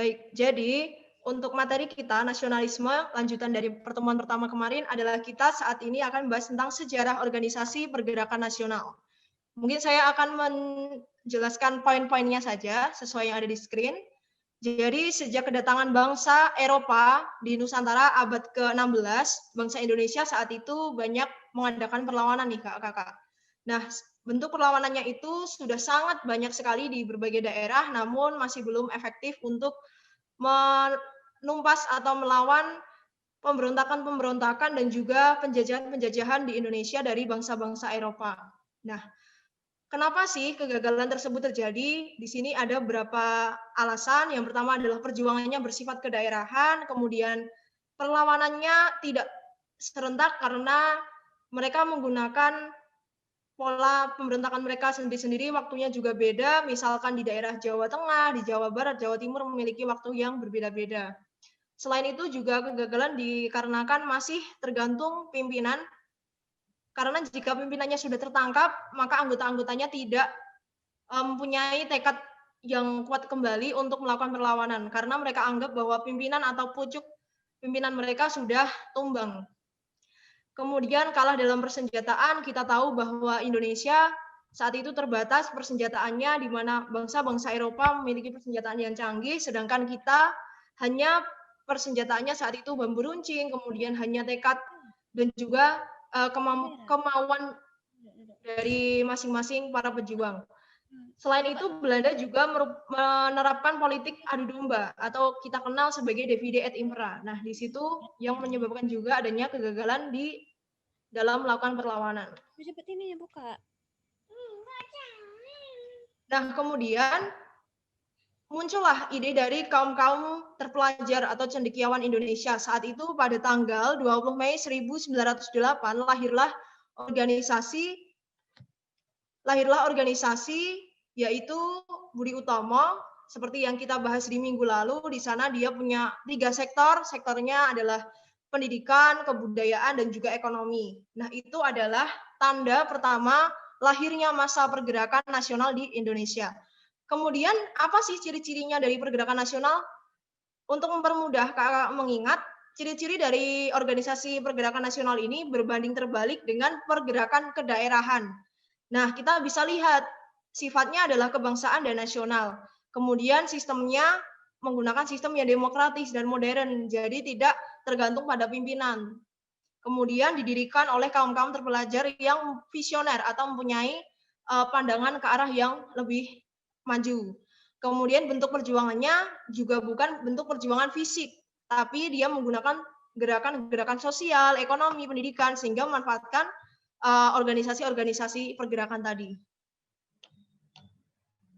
Baik, jadi untuk materi kita nasionalisme lanjutan dari pertemuan pertama kemarin adalah kita saat ini akan membahas tentang sejarah organisasi pergerakan nasional. Mungkin saya akan menjelaskan poin-poinnya saja sesuai yang ada di screen. Jadi sejak kedatangan bangsa Eropa di Nusantara abad ke-16, bangsa Indonesia saat itu banyak mengadakan perlawanan nih Kakak. Nah, bentuk perlawanannya itu sudah sangat banyak sekali di berbagai daerah, namun masih belum efektif untuk menumpas atau melawan pemberontakan-pemberontakan dan juga penjajahan-penjajahan di Indonesia dari bangsa-bangsa Eropa. Nah, kenapa sih kegagalan tersebut terjadi? Di sini ada beberapa alasan. Yang pertama adalah perjuangannya bersifat kedaerahan, kemudian perlawanannya tidak serentak karena mereka menggunakan pola pemberontakan mereka sendiri-sendiri, waktunya juga beda. Misalkan di daerah Jawa Tengah, di Jawa Barat, Jawa Timur memiliki waktu yang berbeda-beda. Selain itu juga kegagalan dikarenakan masih tergantung pimpinan, karena jika pimpinannya sudah tertangkap, maka anggota-anggotanya tidak mempunyai tekad yang kuat kembali untuk melakukan perlawanan, karena mereka anggap bahwa pimpinan atau pucuk pimpinan mereka sudah tumbang. Kemudian kalah dalam persenjataan, kita tahu bahwa Indonesia saat itu terbatas persenjataannya, di mana bangsa-bangsa Eropa memiliki persenjataan yang canggih, sedangkan kita hanya persenjataannya saat itu bambu runcing, kemudian hanya tekad dan juga kemauan dari masing-masing para pejuang. Selain itu, Belanda juga menerapkan politik adu domba atau kita kenal sebagai divide et impera. Nah, di situ yang menyebabkan juga adanya kegagalan di dalam melakukan perlawanan. Cepet ini ya buka. Nah, kemudian muncullah ide dari kaum-kaum terpelajar atau cendekiawan Indonesia. Saat itu pada tanggal 20 Mei 1908 lahirlah organisasi yaitu Budi Utomo, seperti yang kita bahas di minggu lalu. Di sana dia punya 3 sektor, sektornya adalah pendidikan, kebudayaan, dan juga ekonomi. Nah, itu adalah tanda pertama lahirnya masa pergerakan nasional di Indonesia. Kemudian, apa sih ciri-cirinya dari pergerakan nasional? Untuk mempermudah Kakak mengingat, ciri-ciri dari organisasi pergerakan nasional ini berbanding terbalik dengan pergerakan kedaerahan. Nah, kita bisa lihat sifatnya adalah kebangsaan dan nasional. Kemudian sistemnya menggunakan sistem yang demokratis dan modern, jadi tidak tergantung pada pimpinan. Kemudian didirikan oleh kaum-kaum terpelajar yang visioner atau mempunyai pandangan ke arah yang lebih maju. Kemudian bentuk perjuangannya juga bukan bentuk perjuangan fisik, tapi dia menggunakan gerakan-gerakan sosial, ekonomi, pendidikan, sehingga memanfaatkan organisasi-organisasi pergerakan tadi.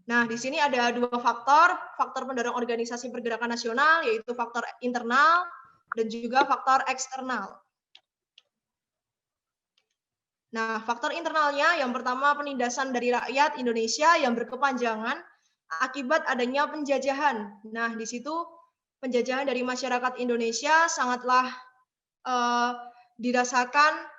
Nah, di sini ada 2 faktor pendorong organisasi pergerakan nasional, yaitu faktor internal dan juga faktor eksternal. Nah, faktor internalnya yang pertama penindasan dari rakyat Indonesia yang berkepanjangan akibat adanya penjajahan. Nah, di situ penjajahan dari masyarakat Indonesia sangatlah dirasakan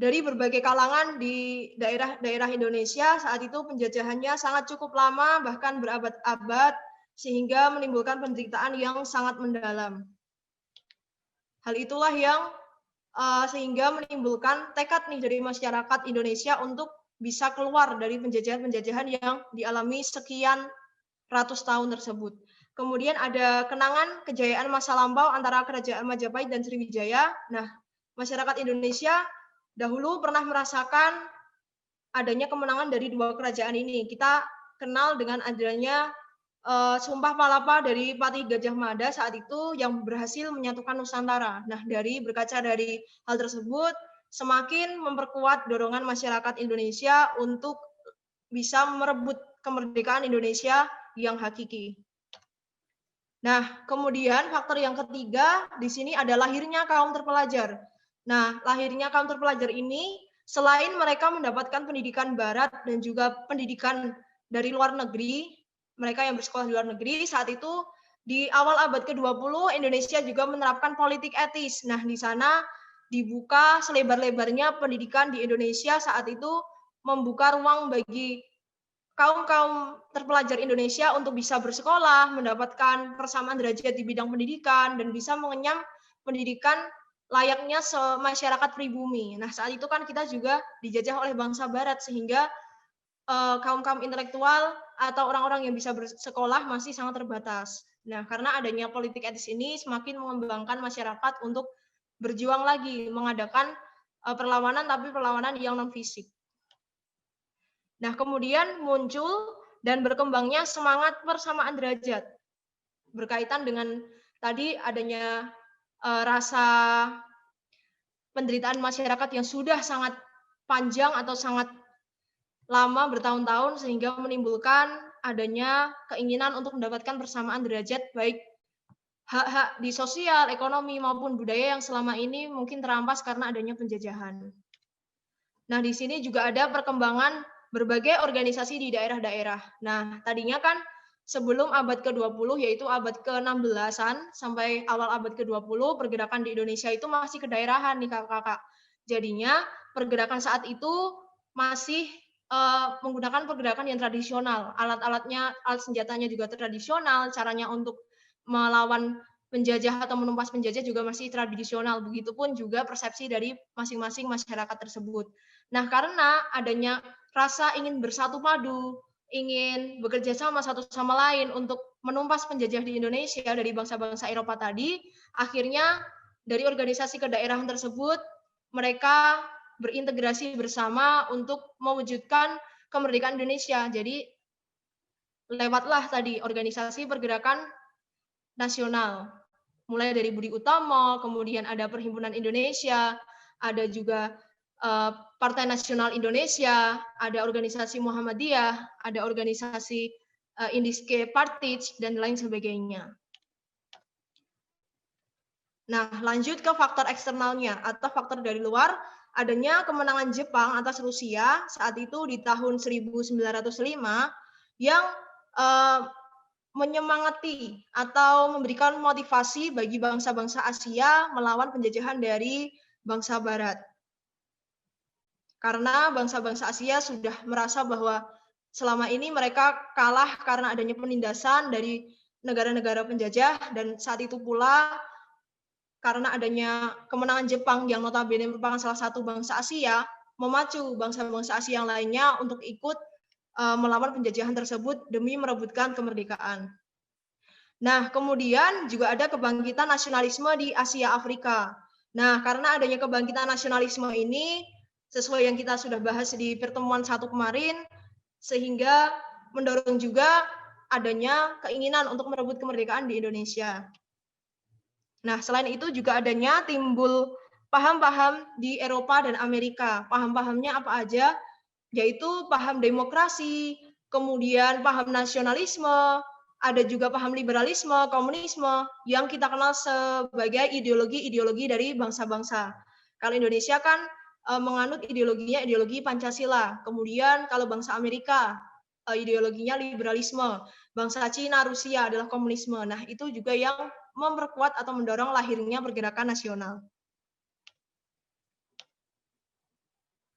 dari berbagai kalangan di daerah-daerah Indonesia. Saat itu penjajahannya sangat cukup lama, bahkan berabad-abad, sehingga menimbulkan penderitaan yang sangat mendalam. Hal itulah yang sehingga menimbulkan tekad nih dari masyarakat Indonesia untuk bisa keluar dari penjajahan-penjajahan yang dialami sekian ratus tahun tersebut. Kemudian ada kenangan kejayaan masa lampau antara Kerajaan Majapahit dan Sriwijaya. Nah, masyarakat Indonesia dahulu pernah merasakan adanya kemenangan dari 2 kerajaan ini. Kita kenal dengan adanya Sumpah Palapa dari Patih Gajah Mada saat itu yang berhasil menyatukan Nusantara. Nah, berkaca dari hal tersebut, semakin memperkuat dorongan masyarakat Indonesia untuk bisa merebut kemerdekaan Indonesia yang hakiki. Nah, kemudian faktor yang ketiga di sini ada lahirnya kaum terpelajar. Nah, lahirnya kaum terpelajar ini selain mereka mendapatkan pendidikan barat dan juga pendidikan dari luar negeri, mereka yang bersekolah di luar negeri, saat itu di awal abad ke-20 Indonesia juga menerapkan politik etis. Nah, di sana dibuka selebar-lebarnya pendidikan di Indonesia saat itu, membuka ruang bagi kaum-kaum terpelajar Indonesia untuk bisa bersekolah, mendapatkan persamaan derajat di bidang pendidikan, dan bisa mengenyam pendidikan layaknya masyarakat pribumi. Nah, saat itu kan kita juga dijajah oleh bangsa Barat, sehingga kaum-kaum intelektual atau orang-orang yang bisa bersekolah masih sangat terbatas. Nah, karena adanya politik etis ini semakin mengembangkan masyarakat untuk berjuang lagi, mengadakan perlawanan, tapi perlawanan yang non-fisik. Nah, kemudian muncul dan berkembangnya semangat persamaan derajat. Berkaitan dengan tadi adanya rasa penderitaan masyarakat yang sudah sangat panjang atau sangat lama bertahun-tahun, sehingga menimbulkan adanya keinginan untuk mendapatkan persamaan derajat, baik hak-hak di sosial, ekonomi, maupun budaya yang selama ini mungkin terampas karena adanya penjajahan. Nah, di sini juga ada perkembangan berbagai organisasi di daerah-daerah. Nah, tadinya kan sebelum abad ke-20, yaitu abad ke-16-an sampai awal abad ke-20, pergerakan di Indonesia itu masih kedaerahan nih kakak-kakak. Jadinya pergerakan saat itu masih menggunakan pergerakan yang tradisional. Alat-alatnya, alat senjatanya juga tradisional, caranya untuk melawan penjajah atau menumpas penjajah juga masih tradisional. Begitupun juga persepsi dari masing-masing masyarakat tersebut. Nah, karena adanya rasa ingin bersatu padu, ingin bekerja sama satu sama lain untuk menumpas penjajah di Indonesia dari bangsa-bangsa Eropa tadi, akhirnya dari organisasi kedaerahan tersebut mereka berintegrasi bersama untuk mewujudkan kemerdekaan Indonesia. Jadi lewatlah tadi organisasi pergerakan nasional. Mulai dari Budi Utomo, kemudian ada Perhimpunan Indonesia, ada juga Partai Nasional Indonesia, ada organisasi Muhammadiyah, ada organisasi Indiske Partij, dan lain sebagainya. Nah, lanjut ke faktor eksternalnya atau faktor dari luar, adanya kemenangan Jepang atas Rusia saat itu di tahun 1905 yang menyemangati atau memberikan motivasi bagi bangsa-bangsa Asia melawan penjajahan dari bangsa Barat. Karena bangsa-bangsa Asia sudah merasa bahwa selama ini mereka kalah karena adanya penindasan dari negara-negara penjajah, dan saat itu pula karena adanya kemenangan Jepang yang notabene merupakan salah satu bangsa Asia, memacu bangsa-bangsa Asia yang lainnya untuk ikut melawan penjajahan tersebut demi merebutkan kemerdekaan. Nah, kemudian juga ada kebangkitan nasionalisme di Asia Afrika. Nah, karena adanya kebangkitan nasionalisme ini, sesuai yang kita sudah bahas di pertemuan 1 kemarin, sehingga mendorong juga adanya keinginan untuk merebut kemerdekaan di Indonesia. Nah, selain itu juga adanya timbul paham-paham di Eropa dan Amerika. Paham-pahamnya apa aja? Yaitu paham demokrasi, kemudian paham nasionalisme, ada juga paham liberalisme, komunisme, yang kita kenal sebagai ideologi-ideologi dari bangsa-bangsa. Kalau Indonesia kan menganut ideologinya ideologi Pancasila. Kemudian kalau bangsa Amerika, ideologinya liberalisme. Bangsa Cina, Rusia adalah komunisme. Nah, itu juga yang memperkuat atau mendorong lahirnya pergerakan nasional.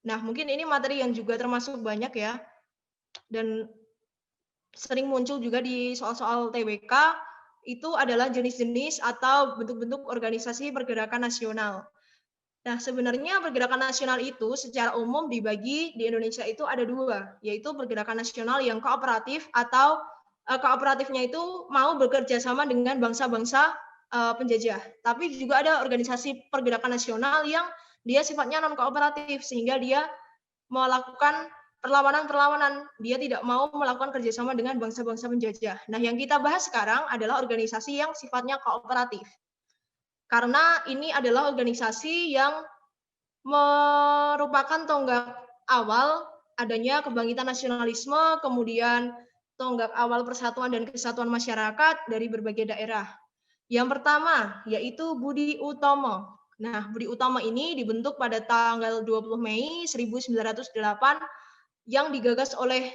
Nah, mungkin ini materi yang juga termasuk banyak ya, dan sering muncul juga di soal-soal TWK, itu adalah jenis-jenis atau bentuk-bentuk organisasi pergerakan nasional. Nah, sebenarnya pergerakan nasional itu secara umum dibagi di Indonesia itu ada dua, yaitu pergerakan nasional yang kooperatif atau kooperatifnya itu mau bekerja sama dengan bangsa-bangsa penjajah. Tapi juga ada organisasi pergerakan nasional yang dia sifatnya non-kooperatif, sehingga dia melakukan perlawanan-perlawanan. Dia tidak mau melakukan kerjasama dengan bangsa-bangsa penjajah. Nah, yang kita bahas sekarang adalah organisasi yang sifatnya kooperatif. Karena ini adalah organisasi yang merupakan tonggak awal adanya kebangkitan nasionalisme, kemudian tonggak awal persatuan dan kesatuan masyarakat dari berbagai daerah. Yang pertama, yaitu Budi Utomo. Nah, Budi Utomo ini dibentuk pada tanggal 20 Mei 1908 yang digagas oleh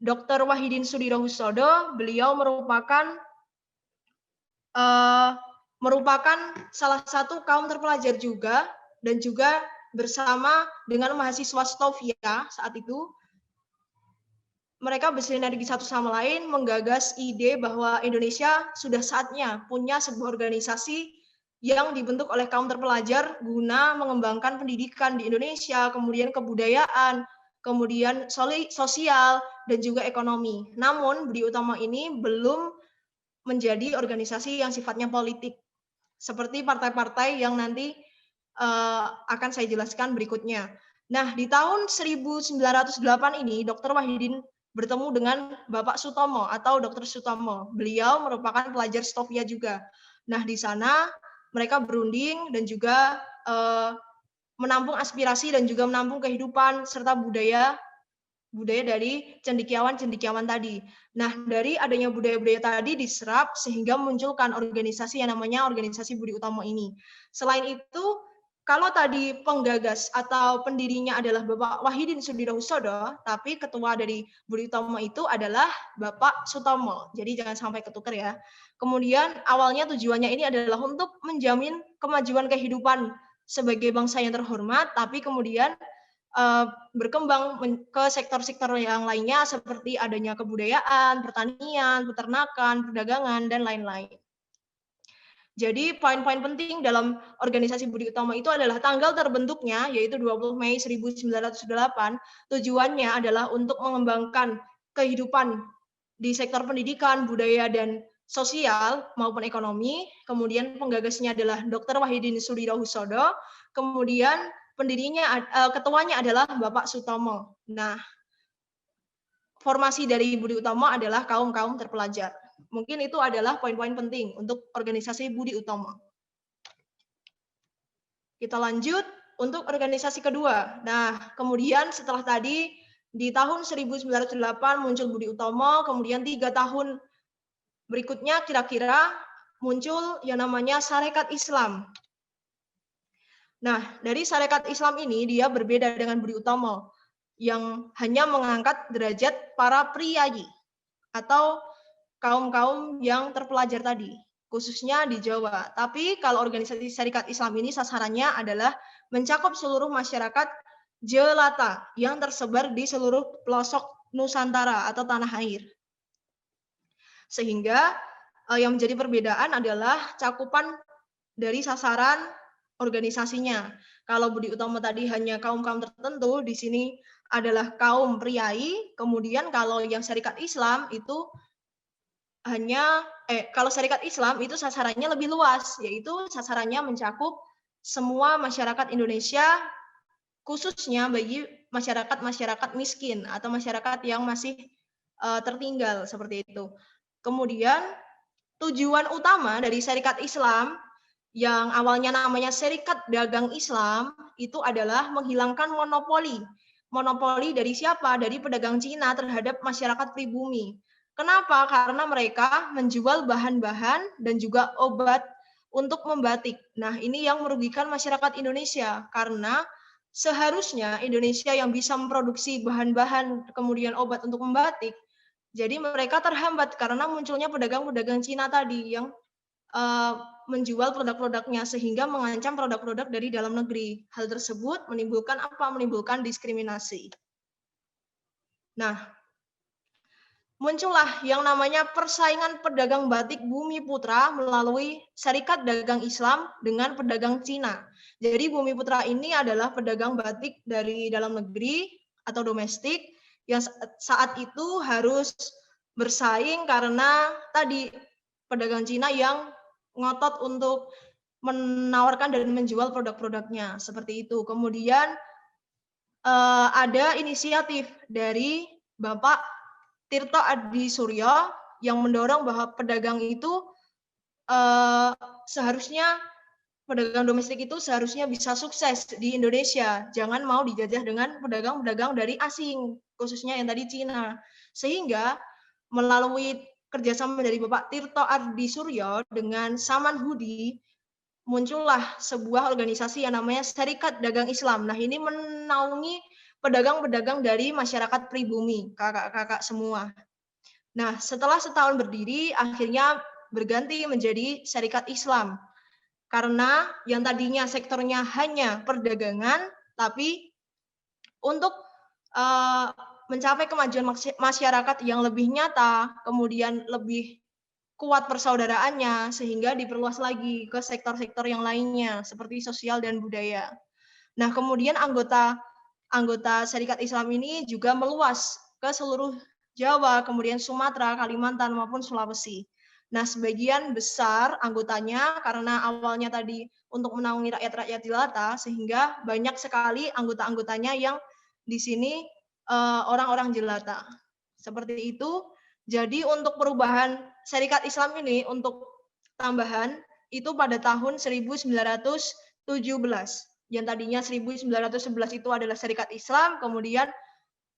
Dr. Wahidin Sudirohusodo. Beliau merupakan salah satu kaum terpelajar juga, dan juga bersama dengan mahasiswa Stovia saat itu mereka bersinergi satu sama lain menggagas ide bahwa Indonesia sudah saatnya punya sebuah organisasi yang dibentuk oleh kaum terpelajar guna mengembangkan pendidikan di Indonesia, kemudian kebudayaan, kemudian sosial, dan juga ekonomi. Namun, Budi Utomo ini belum menjadi organisasi yang sifatnya politik, seperti partai-partai yang nanti akan saya jelaskan berikutnya. Nah, di tahun 1908 ini, Dr. Wahidin bertemu dengan Bapak Sutomo atau Dr. Sutomo. Beliau merupakan pelajar Stovia juga. Nah, di sana mereka berunding dan juga menampung aspirasi dan juga menampung kehidupan serta budaya dari cendekiawan-cendekiawan tadi. Nah, dari adanya budaya-budaya tadi diserap sehingga munculkan organisasi yang namanya Organisasi Budi Utomo ini. Selain itu, kalau tadi penggagas atau pendirinya adalah Bapak Wahidin Sudirohusodo, tapi ketua dari Budi Utomo itu adalah Bapak Sutomo. Jadi jangan sampai ketukar ya. Kemudian awalnya tujuannya ini adalah untuk menjamin kemajuan kehidupan sebagai bangsa yang terhormat, tapi kemudian berkembang ke sektor-sektor yang lainnya seperti adanya kebudayaan, pertanian, peternakan, perdagangan, dan lain-lain. Jadi poin-poin penting dalam organisasi Budi Utomo itu adalah tanggal terbentuknya, yaitu 20 Mei 1908, tujuannya adalah untuk mengembangkan kehidupan di sektor pendidikan, budaya, dan sosial maupun ekonomi. Kemudian penggagasnya adalah Dr. Wahidin Sudirohusodo, kemudian ketuanya adalah Bapak Sutomo. Nah, formasi dari Budi Utomo adalah kaum-kaum terpelajar. Mungkin itu adalah poin-poin penting untuk organisasi Budi Utomo. Kita lanjut untuk organisasi kedua. Nah, kemudian setelah tadi di tahun 1908 muncul Budi Utomo, kemudian 3 tahun berikutnya kira-kira muncul yang namanya Sarekat Islam. Nah, dari Sarekat Islam ini dia berbeda dengan Budi Utomo yang hanya mengangkat derajat para priyayi atau kaum-kaum yang terpelajar tadi, khususnya di Jawa. Tapi kalau organisasi Sarekat Islam ini sasarannya adalah mencakup seluruh masyarakat jelata yang tersebar di seluruh pelosok Nusantara atau tanah air. Sehingga yang menjadi perbedaan adalah cakupan dari sasaran organisasinya. Kalau Budi Utomo tadi hanya kaum-kaum tertentu, di sini adalah kaum priai. Kemudian kalau yang Sarekat Islam itu kalau Sarekat Islam itu sasarannya lebih luas, yaitu sasarannya mencakup semua masyarakat Indonesia, khususnya bagi masyarakat-masyarakat miskin atau masyarakat yang masih tertinggal seperti itu. Kemudian tujuan utama dari Sarekat Islam yang awalnya namanya Serikat Dagang Islam itu adalah menghilangkan monopoli. Monopoli dari siapa? Dari pedagang Cina terhadap masyarakat pribumi. Kenapa? Karena mereka menjual bahan-bahan dan juga obat untuk membatik. Nah, ini yang merugikan masyarakat Indonesia karena seharusnya Indonesia yang bisa memproduksi bahan-bahan kemudian obat untuk membatik, jadi mereka terhambat karena munculnya pedagang-pedagang Cina tadi yang menjual produk-produknya sehingga mengancam produk-produk dari dalam negeri. Hal tersebut menimbulkan apa? Menimbulkan diskriminasi. Nah, muncullah yang namanya persaingan pedagang batik Bumi Putra melalui Serikat Dagang Islam dengan pedagang Cina. Jadi Bumi Putra ini adalah pedagang batik dari dalam negeri atau domestik yang saat itu harus bersaing karena tadi pedagang Cina yang ngotot untuk menawarkan dan menjual produk-produknya seperti itu. Kemudian ada inisiatif dari Bapak Tirto Adi Suryo yang mendorong bahwa pedagang itu seharusnya pedagang domestik itu seharusnya bisa sukses di Indonesia. Jangan mau dijajah dengan pedagang-pedagang dari asing, khususnya yang tadi Cina. Sehingga melalui kerjasama dari Bapak Tirto Adi Suryo dengan Saman Hudi, muncullah sebuah organisasi yang namanya Serikat Dagang Islam. Nah, ini menaungi pedagang-pedagang dari masyarakat pribumi, kakak-kakak semua. Nah, setelah setahun berdiri, akhirnya berganti menjadi Serikat Islam. Karena yang tadinya sektornya hanya perdagangan, tapi untuk mencapai kemajuan masyarakat yang lebih nyata, kemudian lebih kuat persaudaraannya, sehingga diperluas lagi ke sektor-sektor yang lainnya, seperti sosial dan budaya. Nah, kemudian anggota Serikat Islam ini juga meluas ke seluruh Jawa, kemudian Sumatera, Kalimantan, maupun Sulawesi. Nah, sebagian besar anggotanya karena awalnya tadi untuk menaungi rakyat-rakyat jelata, sehingga banyak sekali anggota-anggotanya yang di sini orang-orang jelata. Seperti itu. Jadi untuk perubahan Serikat Islam ini, untuk tambahan, itu pada tahun 1917. Yang tadinya 1911 itu adalah Serikat Islam, kemudian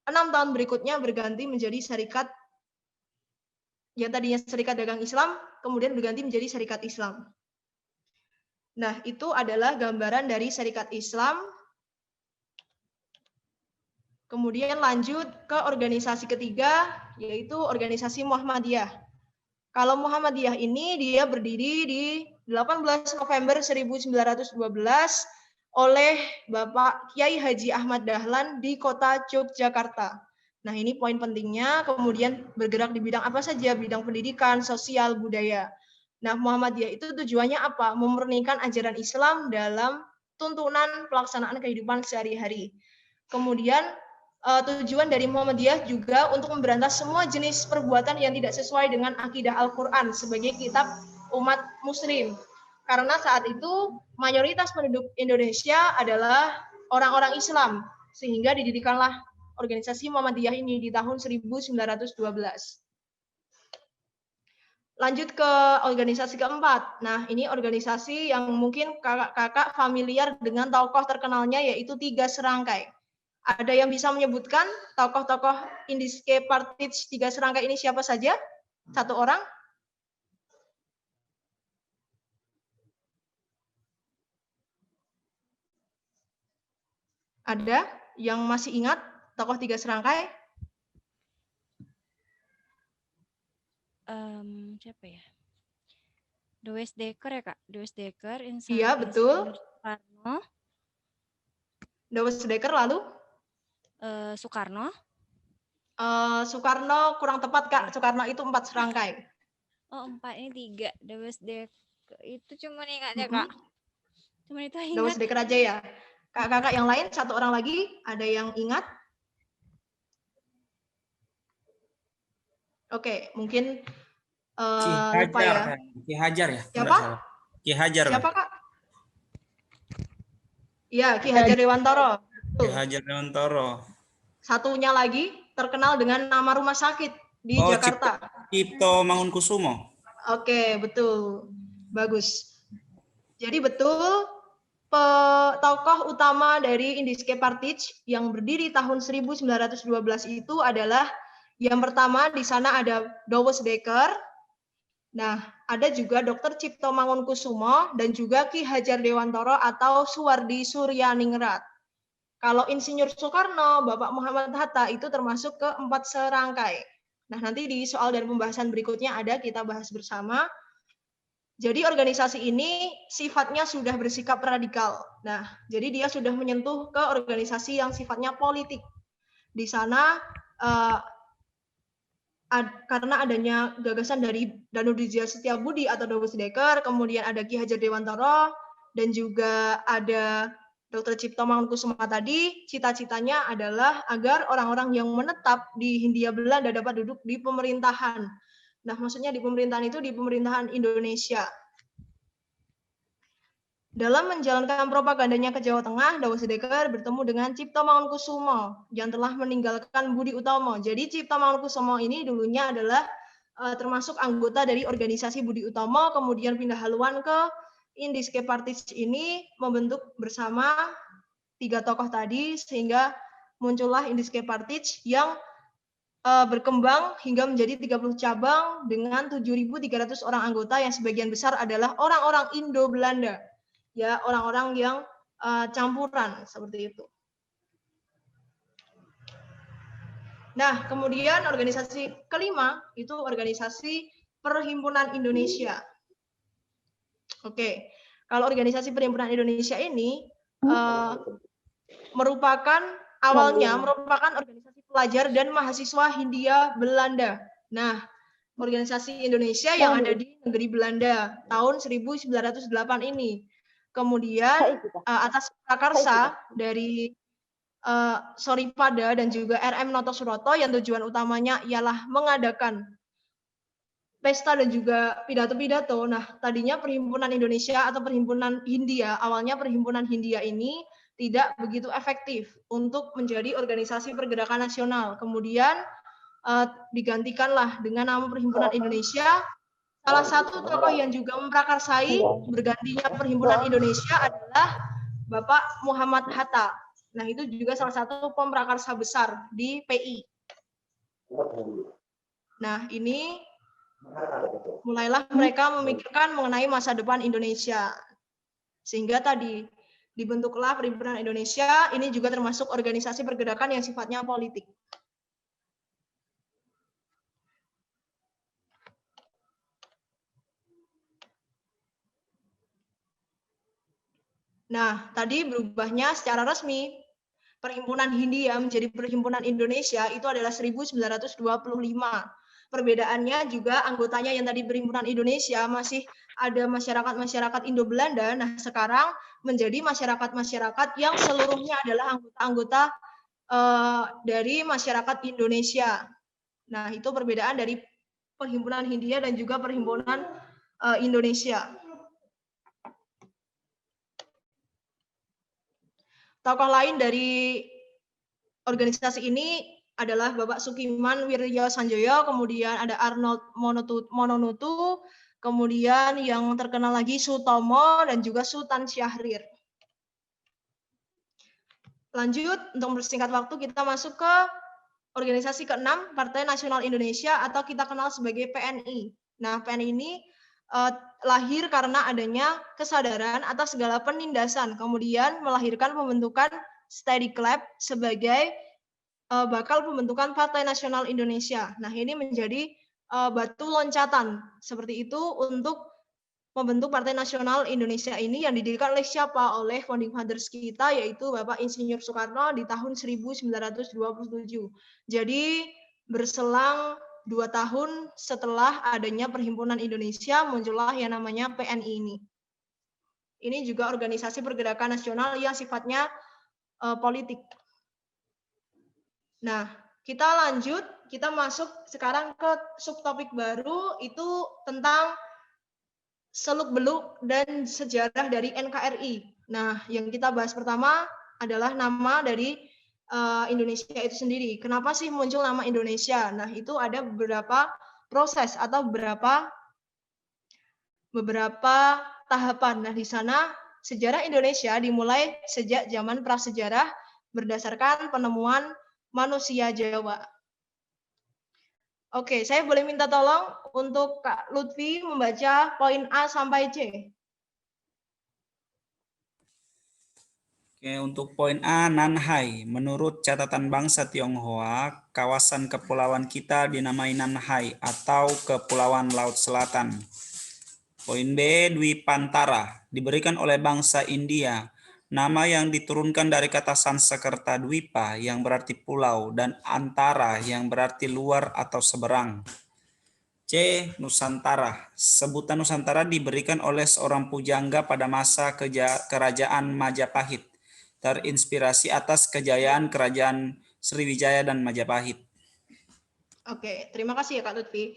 6 tahun berikutnya berganti menjadi Serikat, yang tadinya Serikat Dagang Islam, kemudian berganti menjadi Serikat Islam. Nah, itu adalah gambaran dari Serikat Islam. Kemudian lanjut ke organisasi ketiga, yaitu organisasi Muhammadiyah. Kalau Muhammadiyah ini dia berdiri di 18 November 1912 oleh Bapak Kiai Haji Ahmad Dahlan di kota Yogyakarta. Nah, ini poin pentingnya, kemudian bergerak di bidang apa saja, bidang pendidikan, sosial, budaya. Nah, Muhammadiyah itu tujuannya apa? Memurnikan ajaran Islam dalam tuntunan pelaksanaan kehidupan sehari-hari. Kemudian tujuan dari Muhammadiyah juga untuk memberantas semua jenis perbuatan yang tidak sesuai dengan akidah Al-Quran sebagai kitab umat muslim. Karena saat itu mayoritas penduduk Indonesia adalah orang-orang Islam, sehingga didirikanlah organisasi Muhammadiyah ini di tahun 1912. Lanjut ke organisasi keempat. Nah, ini organisasi yang mungkin kakak-kakak familiar dengan tokoh terkenalnya, yaitu Tiga Serangkai. Ada yang bisa menyebutkan tokoh-tokoh Indiske Partij Tiga Serangkai ini siapa saja? Satu orang? Ada yang masih ingat tokoh Tiga Serangkai? Siapa ya? Dewes Dekker ya, Kak? Dewes Dekker, Iya, betul. Soekarno. Dewes Dekker, lalu? Soekarno. Soekarno kurang tepat, Kak. Soekarno itu 4 serangkai. Oh, 4, ini 3. Dewes Dekker itu cuma ingatnya, Kak. Cuma itu ingat. Dewes Dekker aja ya. Kakak-kakak yang lain, satu orang lagi, ada yang ingat? Oke, mungkin lupa ya. Ki Hajar ya? Siapa? Ki Hajar. Siapa, Kak? Iya, Ki Hajar Dewantoro. Ki Hajar Dewantoro. Satunya lagi terkenal dengan nama rumah sakit di Jakarta. Cipto Mangunkusumo. Oke, betul. Bagus. Jadi betul, tokoh utama dari Indiske Partij yang berdiri tahun 1912 itu adalah yang pertama di sana ada Dewes Dekker. Nah, ada juga Dr. Cipto Mangunkusumo dan juga Ki Hajar Dewantoro atau Suwardi Suryaningrat. Kalau Insinyur Soekarno, Bapak Muhammad Hatta itu termasuk ke 4 serangkai. Nah, nanti di soal dan pembahasan berikutnya ada kita bahas bersama. Jadi organisasi ini sifatnya sudah bersikap radikal. Nah, jadi dia sudah menyentuh ke organisasi yang sifatnya politik. Di sana karena adanya gagasan dari Danudijaya Setiabudi atau Dewes Dekker, kemudian ada Ki Hajar Dewantoro, dan juga ada Dr. Cipto Mangunkusumo tadi, cita-citanya adalah agar orang-orang yang menetap di Hindia Belanda dapat duduk di pemerintahan. Nah, maksudnya di pemerintahan itu di pemerintahan Indonesia. Dalam menjalankan propagandanya ke Jawa Tengah, Dewes Dekker bertemu dengan Cipto Mangunkusumo yang telah meninggalkan Budi Utomo. Jadi Cipto Mangunkusumo ini dulunya adalah termasuk anggota dari organisasi Budi Utomo, kemudian pindah haluan ke Indiske Partij ini, membentuk bersama 3 tokoh tadi, sehingga muncullah Indiske Partij yang berkembang hingga menjadi 30 cabang dengan 7.300 orang anggota yang sebagian besar adalah orang-orang Indo-Belanda. Ya, orang-orang yang campuran seperti itu. Nah, kemudian organisasi kelima itu organisasi Perhimpunan Indonesia. Oke, kalau organisasi Perhimpunan Indonesia ini merupakan awalnya merupakan organisasi pelajar dan mahasiswa Hindia Belanda. Nah, organisasi Indonesia yang ada di negeri Belanda tahun 1908 ini. Kemudian atas prakarsa dari Soripada dan juga RM Noto Suroto yang tujuan utamanya ialah mengadakan pesta dan juga pidato-pidato. Nah, tadinya Perhimpunan Indonesia atau Perhimpunan Hindia, awalnya Perhimpunan Hindia ini tidak begitu efektif untuk menjadi organisasi pergerakan nasional. Kemudian digantikanlah dengan nama Perhimpunan Indonesia. Salah satu tokoh yang juga memprakarsai bergantinya Perhimpunan Indonesia adalah Bapak Muhammad Hatta. Nah, itu juga salah satu pemprakarsa besar di PI. Nah, ini mulailah mereka memikirkan mengenai masa depan Indonesia. Sehingga tadi dibentuklah Perhimpunan Indonesia, ini juga termasuk organisasi pergerakan yang sifatnya politik. Nah, tadi berubahnya secara resmi Perhimpunan Hindia menjadi Perhimpunan Indonesia itu adalah 1925. Perbedaannya juga anggotanya yang tadi Perhimpunan Indonesia masih ada masyarakat-masyarakat Indo-Belanda. Nah, sekarang menjadi masyarakat-masyarakat yang seluruhnya adalah anggota-anggota dari masyarakat Indonesia. Nah, itu perbedaan dari Perhimpunan Hindia dan juga Perhimpunan Indonesia. Tokoh lain dari organisasi ini adalah Bapak Sukiman Wiryo Sanjoyo, kemudian ada Arnold Mononutu, kemudian yang terkenal lagi Sutomo, dan juga Sultan Syahrir. Lanjut, untuk bersingkat waktu kita masuk ke organisasi ke-6, Partai Nasional Indonesia atau kita kenal sebagai PNI. Nah, PNI ini lahir karena adanya kesadaran atas segala penindasan, kemudian melahirkan pembentukan Study Club sebagai bakal pembentukan Partai Nasional Indonesia. Nah, ini menjadi batu loncatan seperti itu untuk membentuk Partai Nasional Indonesia ini yang didirikan oleh siapa? Oleh founding fathers kita, yaitu Bapak Insinyur Soekarno di tahun 1927. Jadi berselang 2 tahun setelah adanya Perhimpunan Indonesia, muncullah yang namanya PNI ini. Ini juga organisasi pergerakan nasional yang sifatnya politik. Nah, kita lanjut, kita masuk sekarang ke subtopik baru, itu tentang seluk-beluk dan sejarah dari NKRI. Nah, yang kita bahas pertama adalah nama dari Indonesia itu sendiri. Kenapa sih muncul nama Indonesia? Nah, itu ada beberapa proses atau beberapa tahapan. Nah, di sana sejarah Indonesia dimulai sejak zaman prasejarah berdasarkan penemuan manusia Jawa. Oke, saya boleh minta tolong untuk Kak Lutfi membaca poin A sampai C. Oke, untuk poin A, Nanhai. Menurut catatan bangsa Tionghoa, kawasan kepulauan kita dinamai Nanhai atau Kepulauan Laut Selatan. Poin B, Dwipantara. Diberikan oleh bangsa India. Nama yang diturunkan dari kata Sanskerta Dwipa yang berarti pulau dan antara yang berarti luar atau seberang. C. Nusantara. Sebutan Nusantara diberikan oleh seorang pujangga pada masa kerajaan Majapahit, terinspirasi atas kejayaan kerajaan Sriwijaya dan Majapahit. Oke, terima kasih ya Kak Lutfi.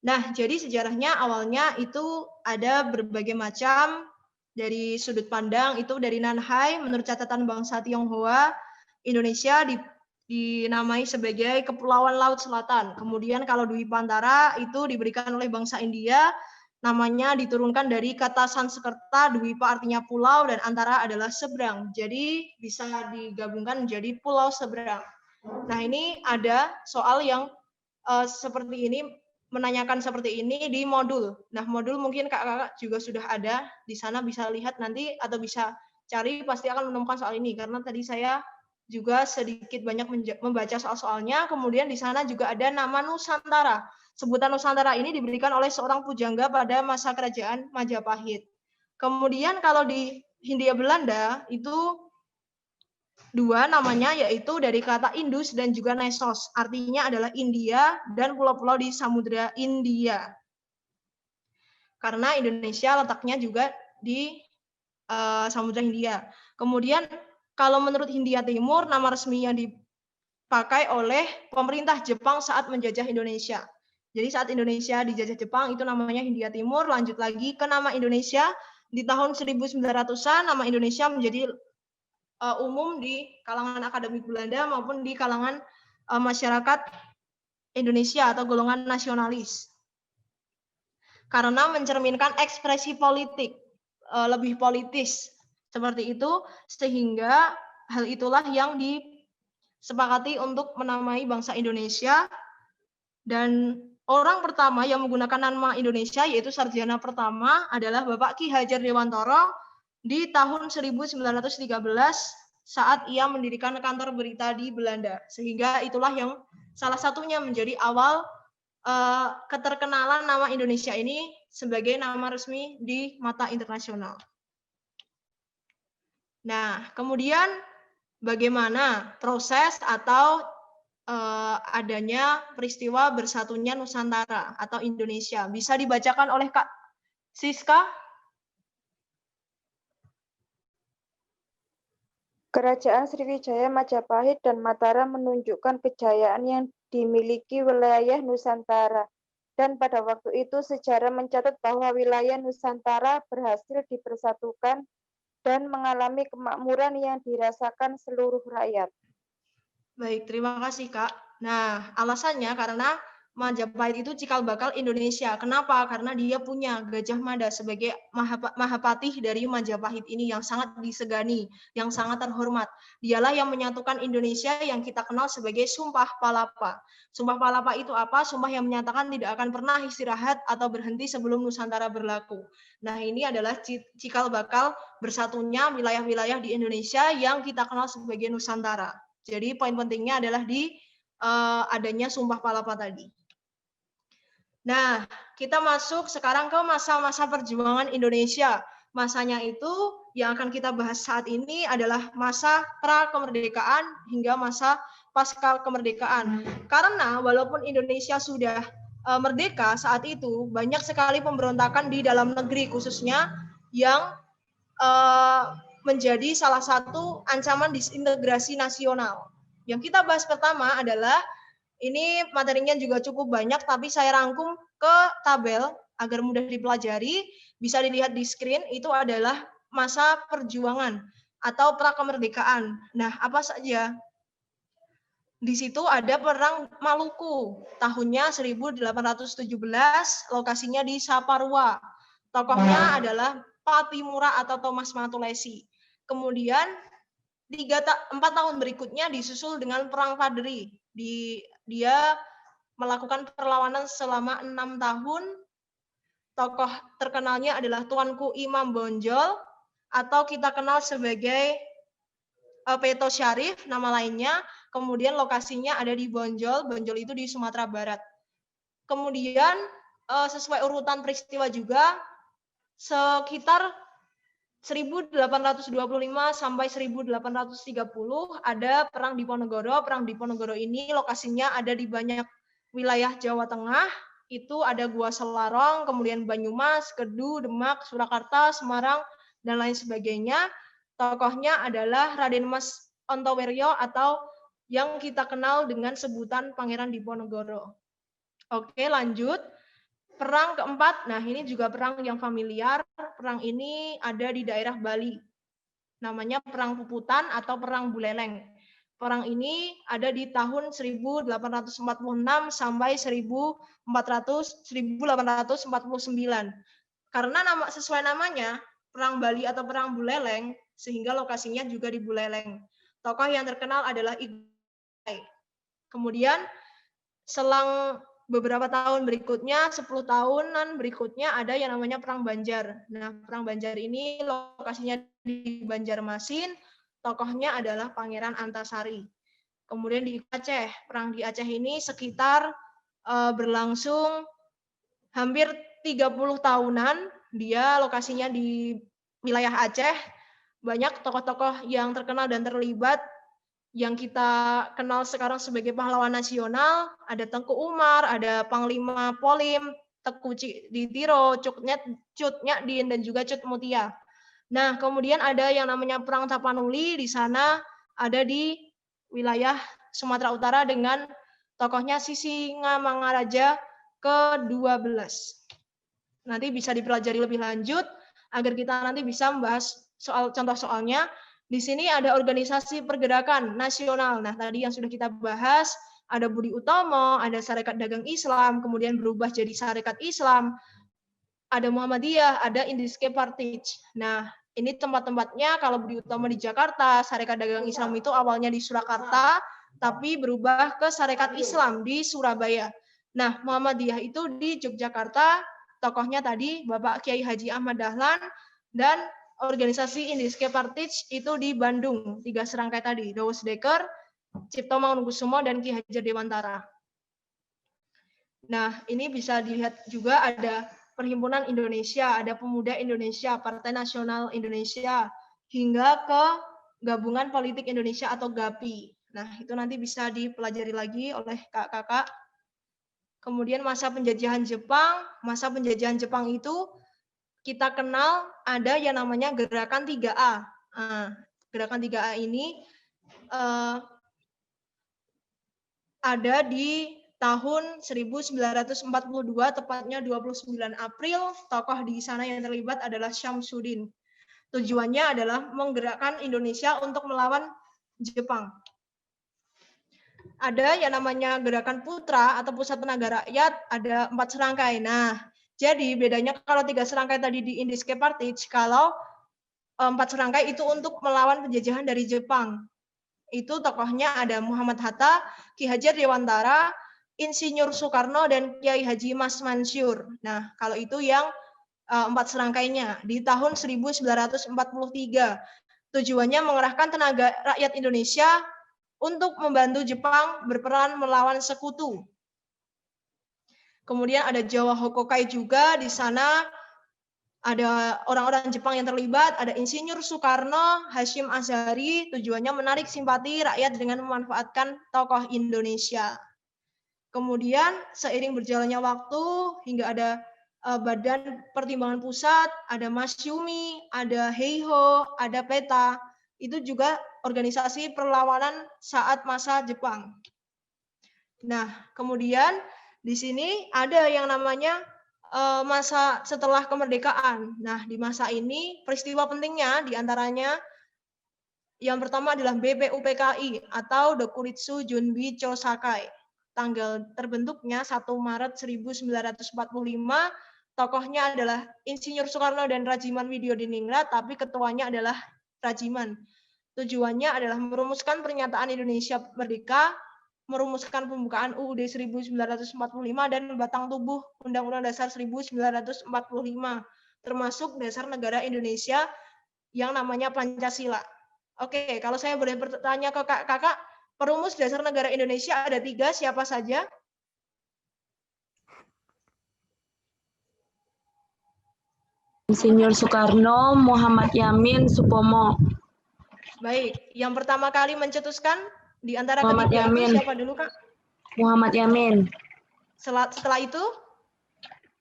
Nah, jadi sejarahnya awalnya itu ada berbagai macam dari sudut pandang, itu dari Nanhai, menurut catatan bangsa Tionghoa, Indonesia dinamai sebagai Kepulauan Laut Selatan. Kemudian kalau Dwipantara itu diberikan oleh bangsa India, namanya diturunkan dari kata Sanskerta, Dwipa artinya pulau dan antara adalah seberang. Jadi bisa digabungkan menjadi pulau seberang. Nah, ini ada soal yang seperti ini, menanyakan seperti ini di modul. Nah, modul mungkin kakak-kakak juga sudah ada di sana, bisa lihat nanti atau bisa cari, pasti akan menemukan soal ini karena tadi saya juga sedikit banyak membaca soal-soalnya. Kemudian di sana juga ada nama Nusantara. Sebutan Nusantara ini diberikan oleh seorang pujangga pada masa kerajaan Majapahit. Kemudian kalau di Hindia Belanda itu dua namanya, yaitu dari kata Indus dan juga Nesos. Artinya adalah India dan pulau-pulau di Samudra India. Karena Indonesia letaknya juga di Samudra Hindia. Kemudian kalau menurut Hindia Timur, nama resmi yang dipakai oleh pemerintah Jepang saat menjajah Indonesia. Jadi saat Indonesia dijajah Jepang itu namanya Hindia Timur. Lanjut lagi ke nama Indonesia, di tahun 1900-an nama Indonesia menjadi umum di kalangan akademik Belanda maupun di kalangan masyarakat Indonesia atau golongan nasionalis. Karena mencerminkan ekspresi politik, lebih politis. Seperti itu, sehingga hal itulah yang disepakati untuk menamai bangsa Indonesia. Dan orang pertama yang menggunakan nama Indonesia, yaitu sarjana pertama, adalah Bapak Ki Hajar Dewantoro di tahun 1913 saat ia mendirikan kantor berita di Belanda. Sehingga itulah yang salah satunya menjadi awal keterkenalan nama Indonesia ini sebagai nama resmi di mata internasional. Nah, kemudian bagaimana proses atau adanya peristiwa bersatunya Nusantara atau Indonesia? Bisa dibacakan oleh Kak Siska? Kerajaan Sriwijaya Majapahit dan Mataram menunjukkan kejayaan yang dimiliki wilayah Nusantara. Dan pada waktu itu sejarah mencatat bahwa wilayah Nusantara berhasil dipersatukan dan mengalami kemakmuran yang dirasakan seluruh rakyat. Baik, terima kasih Kak. Nah, alasannya karena Majapahit itu cikal bakal Indonesia. Kenapa? Karena dia punya Gajah Mada sebagai Mahapatih dari Majapahit ini yang sangat disegani, yang sangat terhormat. Dialah yang menyatukan Indonesia yang kita kenal sebagai Sumpah Palapa. Sumpah Palapa itu apa? Sumpah yang menyatakan tidak akan pernah istirahat atau berhenti sebelum Nusantara berlaku. Nah, ini adalah cikal bakal bersatunya wilayah-wilayah di Indonesia yang kita kenal sebagai Nusantara. Jadi poin pentingnya adalah di adanya Sumpah Palapa tadi. Nah, kita masuk sekarang ke masa-masa perjuangan Indonesia. Masanya itu yang akan kita bahas saat ini adalah masa pra-kemerdekaan hingga masa pasca kemerdekaan. Karena walaupun Indonesia sudah merdeka saat itu, banyak sekali pemberontakan di dalam negeri khususnya yang menjadi salah satu ancaman disintegrasi nasional. Yang kita bahas pertama adalah, ini materinya juga cukup banyak, tapi saya rangkum ke tabel agar mudah dipelajari. Bisa dilihat di screen, itu adalah masa perjuangan atau pra-kemerdekaan. Nah, apa saja? Di situ ada Perang Maluku, tahunnya 1817, lokasinya di Saparua. Tokohnya adalah Patimura atau Thomas Matulesi. Kemudian 4 tahun berikutnya disusul dengan Perang Padri. Dia melakukan perlawanan selama 6 tahun. Tokoh terkenalnya adalah Tuanku Imam Bonjol atau kita kenal sebagai Peto Syarif, nama lainnya. Kemudian lokasinya ada di Bonjol. Bonjol itu di Sumatera Barat. Kemudian sesuai urutan peristiwa juga, sekitar 1825 sampai 1830 ada Perang Diponegoro. Perang Diponegoro ini lokasinya ada di banyak wilayah Jawa Tengah. Itu ada Gua Selarong, kemudian Banyumas, Kedu, Demak, Surakarta, Semarang, dan lain sebagainya. Tokohnya adalah Raden Mas Ontoweryo atau yang kita kenal dengan sebutan Pangeran Diponegoro. Oke, lanjut. Perang keempat, nah ini juga perang yang familiar. Perang ini ada di daerah Bali. Namanya Perang Puputan atau Perang Buleleng. Perang ini ada di tahun 1846 sampai 1849. Karena sesuai namanya, Perang Bali atau Perang Buleleng, sehingga lokasinya juga di Buleleng. Tokoh yang terkenal adalah Igai. Kemudian selang beberapa tahun berikutnya, 10 tahunan berikutnya ada yang namanya Perang Banjar. Nah, Perang Banjar ini lokasinya di Banjarmasin, tokohnya adalah Pangeran Antasari. Kemudian di Aceh, Perang di Aceh ini sekitar berlangsung hampir 30 tahunan. Dia lokasinya di wilayah Aceh. Banyak tokoh-tokoh yang terkenal dan terlibat yang kita kenal sekarang sebagai pahlawan nasional, ada Tengku Umar, ada Panglima Polim, Teku Ditiro, Cut Nyadin, dan juga Cut Mutia. Nah, kemudian ada yang namanya Perang Tapanuli, di sana ada di wilayah Sumatera Utara dengan tokohnya Sisingamangaraja ke-12. Nanti bisa dipelajari lebih lanjut agar kita nanti bisa membahas soal contoh soalnya. Di sini ada organisasi pergerakan nasional. Nah, tadi yang sudah kita bahas, ada Budi Utomo, ada Sarekat Dagang Islam, kemudian berubah jadi Sarekat Islam, ada Muhammadiyah, ada Indiske Partij. Nah, ini tempat-tempatnya. Kalau Budi Utomo di Jakarta, Sarekat Dagang Islam itu awalnya di Surakarta, tapi berubah ke Sarekat Islam di Surabaya. Nah, Muhammadiyah itu di Yogyakarta, tokohnya tadi Bapak Kiai Haji Ahmad Dahlan, dan organisasi Indiske Partij itu di Bandung, 3 serangkai tadi, Dawes Dekker, Cipto Mangunkusumo, dan Ki Hajar Dewantara. Nah, ini bisa dilihat juga ada Perhimpunan Indonesia, ada Pemuda Indonesia, Partai Nasional Indonesia, hingga ke Gabungan Politik Indonesia atau GAPI. Nah, itu nanti bisa dipelajari lagi oleh kakak-kakak. Kemudian masa penjajahan Jepang itu kita kenal ada yang namanya Gerakan 3A. Nah, Gerakan 3A ini ada di tahun 1942, tepatnya 29 April, tokoh di sana yang terlibat adalah Syamsuddin. Tujuannya adalah menggerakkan Indonesia untuk melawan Jepang. Ada yang namanya Gerakan Putra atau Pusat Tenaga Rakyat, ada 4 serangkai. Nah, jadi bedanya kalau 3 serangkai tadi di Indiske Partij, kalau 4 serangkai itu untuk melawan penjajahan dari Jepang. Itu tokohnya ada Muhammad Hatta, Ki Hajar Dewantara, Insinyur Soekarno, dan Kiai Haji Mas Mansur. Nah, kalau itu yang 4 serangkainya di tahun 1943. Tujuannya mengerahkan tenaga rakyat Indonesia untuk membantu Jepang berperan melawan sekutu. Kemudian ada Jawa Hokokai juga, di sana ada orang-orang Jepang yang terlibat, ada Insinyur Soekarno, Hashim Ashari, tujuannya menarik simpati rakyat dengan memanfaatkan tokoh Indonesia. Kemudian seiring berjalannya waktu hingga ada Badan Pertimbangan Pusat, ada Masyumi, ada Heiho, ada PETA, itu juga organisasi perlawanan saat masa Jepang. Nah, kemudian di sini ada yang namanya masa setelah kemerdekaan. Nah, di masa ini peristiwa pentingnya diantaranya yang pertama adalah BPUPKI atau Dokuritsu Junbi Chosakai. Tanggal terbentuknya 1 Maret 1945, tokohnya adalah Insinyur Soekarno dan Rajiman Widyodiningrat, tapi ketuanya adalah Rajiman. Tujuannya adalah merumuskan pernyataan Indonesia Merdeka, merumuskan pembukaan UUD 1945 dan batang tubuh Undang-Undang Dasar 1945, termasuk dasar negara Indonesia yang namanya Pancasila. Oke, kalau saya boleh bertanya ke kakak, perumus dasar negara Indonesia ada 3, siapa saja? Insinyur Soekarno, Muhammad Yamin, Supomo. Baik, yang pertama kali mencetuskan di antara Muhammad ketiga Yamin. itu siapa dulu, Kak? Muhammad Yamin. Setelah itu?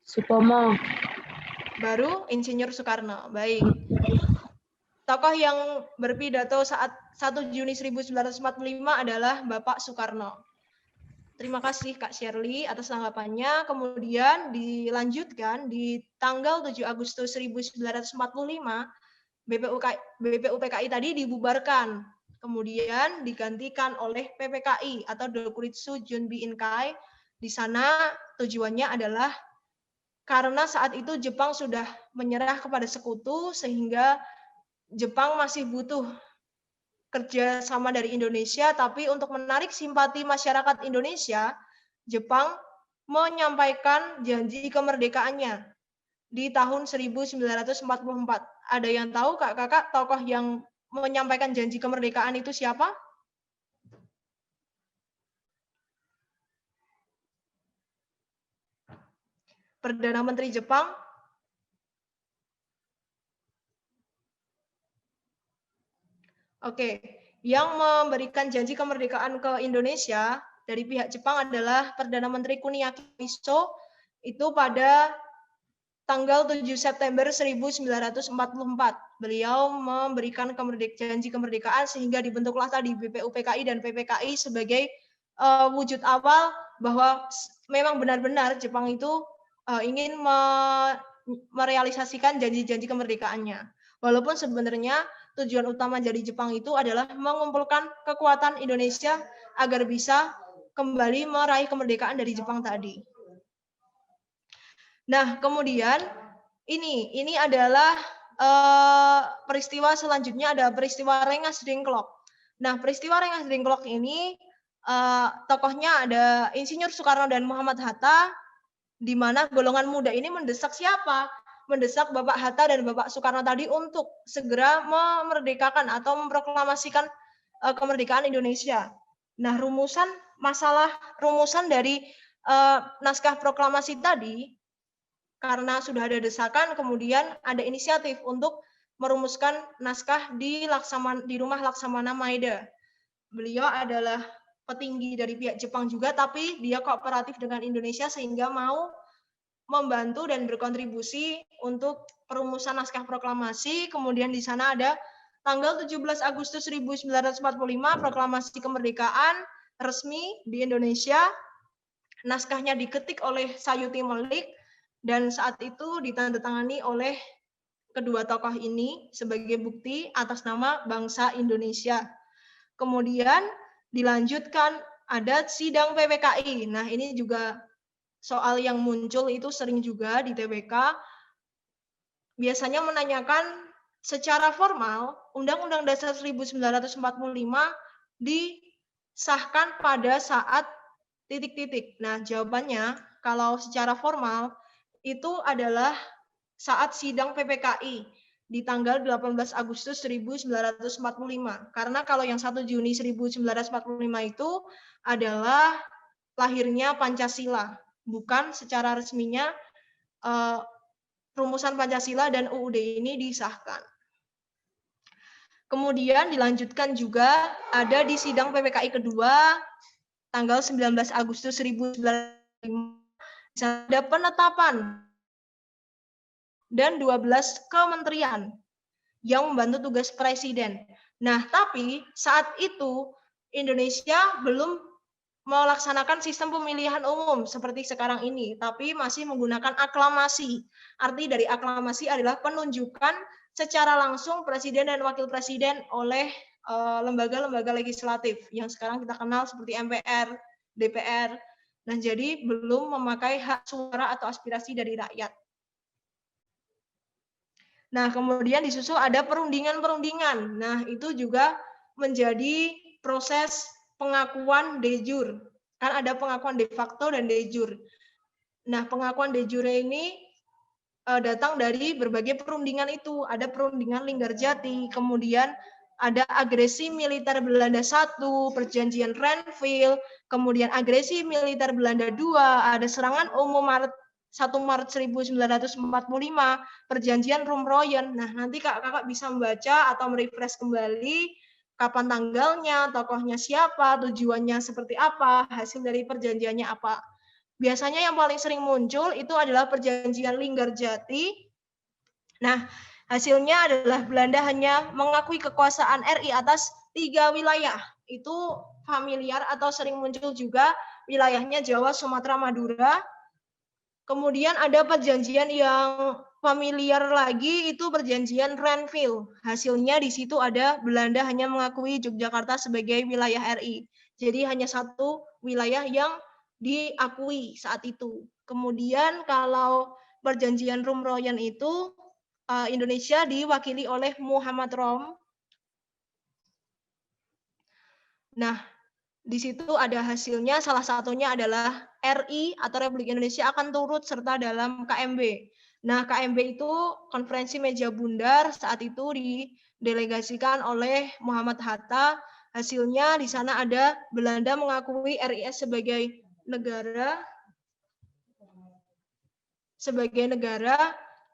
Supomo. Baru Insinyur Soekarno. Baik. Tokoh yang berpidato saat 1 Juni 1945 adalah Bapak Soekarno. Terima kasih Kak Shirley atas tanggapannya. Kemudian dilanjutkan di tanggal 7 Agustus 1945, BPUPKI tadi dibubarkan. Kemudian digantikan oleh PPKI atau Dokuritsu Junbi Inkai. Di sana tujuannya adalah karena saat itu Jepang sudah menyerah kepada sekutu, sehingga Jepang masih butuh kerjasama dari Indonesia, tapi untuk menarik simpati masyarakat Indonesia, Jepang menyampaikan janji kemerdekaannya di tahun 1944. Ada yang tahu kakak tokoh yang menyampaikan janji kemerdekaan itu siapa? Perdana Menteri Jepang. Oke, yang memberikan janji kemerdekaan ke Indonesia dari pihak Jepang adalah Perdana Menteri Kuniaki Miso itu pada tanggal 7 September 1944. Beliau memberikan janji kemerdekaan sehingga dibentuklah tadi BPUPKI dan PPKI sebagai wujud awal bahwa memang benar-benar Jepang itu ingin merealisasikan janji-janji kemerdekaannya. Walaupun sebenarnya tujuan utama dari Jepang itu adalah mengumpulkan kekuatan Indonesia agar bisa kembali meraih kemerdekaan dari Jepang tadi. Nah, kemudian ini adalah peristiwa selanjutnya, ada peristiwa Rengas Dengklok. Nah, peristiwa Rengas Dengklok ini tokohnya ada Insinyur Soekarno dan Muhammad Hatta, di mana golongan muda ini mendesak siapa? Mendesak Bapak Hatta dan Bapak Soekarno tadi untuk segera memerdekakan atau memproklamasikan kemerdekaan Indonesia. Nah, rumusan dari naskah proklamasi tadi, karena sudah ada desakan, kemudian ada inisiatif untuk merumuskan naskah di rumah Laksamana Maeda. Beliau adalah petinggi dari pihak Jepang juga, tapi dia kooperatif dengan Indonesia sehingga mau membantu dan berkontribusi untuk perumusan naskah proklamasi. Kemudian di sana ada tanggal 17 Agustus 1945 proklamasi kemerdekaan resmi di Indonesia. Naskahnya diketik oleh Sayuti Melik dan saat itu ditandatangani oleh kedua tokoh ini sebagai bukti atas nama bangsa Indonesia. Kemudian dilanjutkan ada sidang PPKI. Nah, ini juga soal yang muncul itu sering juga di TBK. Biasanya menanyakan secara formal Undang-Undang Dasar 1945 disahkan pada saat titik-titik. Nah, jawabannya kalau secara formal itu adalah saat sidang PPKI di tanggal 18 Agustus 1945. Karena kalau yang 1 Juni 1945 itu adalah lahirnya Pancasila, bukan secara resminya rumusan Pancasila dan UUD ini disahkan. Kemudian dilanjutkan juga ada di sidang PPKI kedua tanggal 19 Agustus 1945 ada penetapan dan 12 kementerian yang membantu tugas presiden. Nah, tapi saat itu Indonesia belum melaksanakan sistem pemilihan umum seperti sekarang ini, tapi masih menggunakan aklamasi. Arti dari aklamasi adalah penunjukan secara langsung presiden dan wakil presiden oleh lembaga-lembaga legislatif yang sekarang kita kenal seperti MPR, DPR. Nah, jadi belum memakai hak suara atau aspirasi dari rakyat. Nah, kemudian disusul ada perundingan-perundingan. Nah, itu juga menjadi proses pengakuan de jure. Kan ada pengakuan de facto dan de jure. Nah, pengakuan de jure ini datang dari berbagai perundingan itu. Ada perundingan Linggarjati, kemudian ada agresi militer Belanda 1, perjanjian Renville, kemudian agresi militer Belanda 2, ada serangan umum 1 Maret 1945, perjanjian Rumroyen. Nah, nanti kakak bisa membaca atau merefresh kembali kapan tanggalnya, tokohnya siapa, tujuannya seperti apa, hasil dari perjanjiannya apa. Biasanya yang paling sering muncul itu adalah perjanjian Linggarjati. Nah, hasilnya adalah Belanda hanya mengakui kekuasaan RI atas 3 wilayah. Itu familiar atau sering muncul juga wilayahnya Jawa, Sumatera, Madura. Kemudian ada perjanjian yang familiar lagi, itu perjanjian Renville. Hasilnya di situ ada Belanda hanya mengakui Yogyakarta sebagai wilayah RI. Jadi hanya satu wilayah yang diakui saat itu. Kemudian kalau perjanjian Rumroyen itu Indonesia diwakili oleh Muhammad Rom. Nah, di situ ada hasilnya, salah satunya adalah RI atau Republik Indonesia akan turut serta dalam KMB. Nah, KMB itu konferensi meja bundar, saat itu didelegasikan oleh Muhammad Hatta. Hasilnya di sana ada Belanda mengakui RIS sebagai negara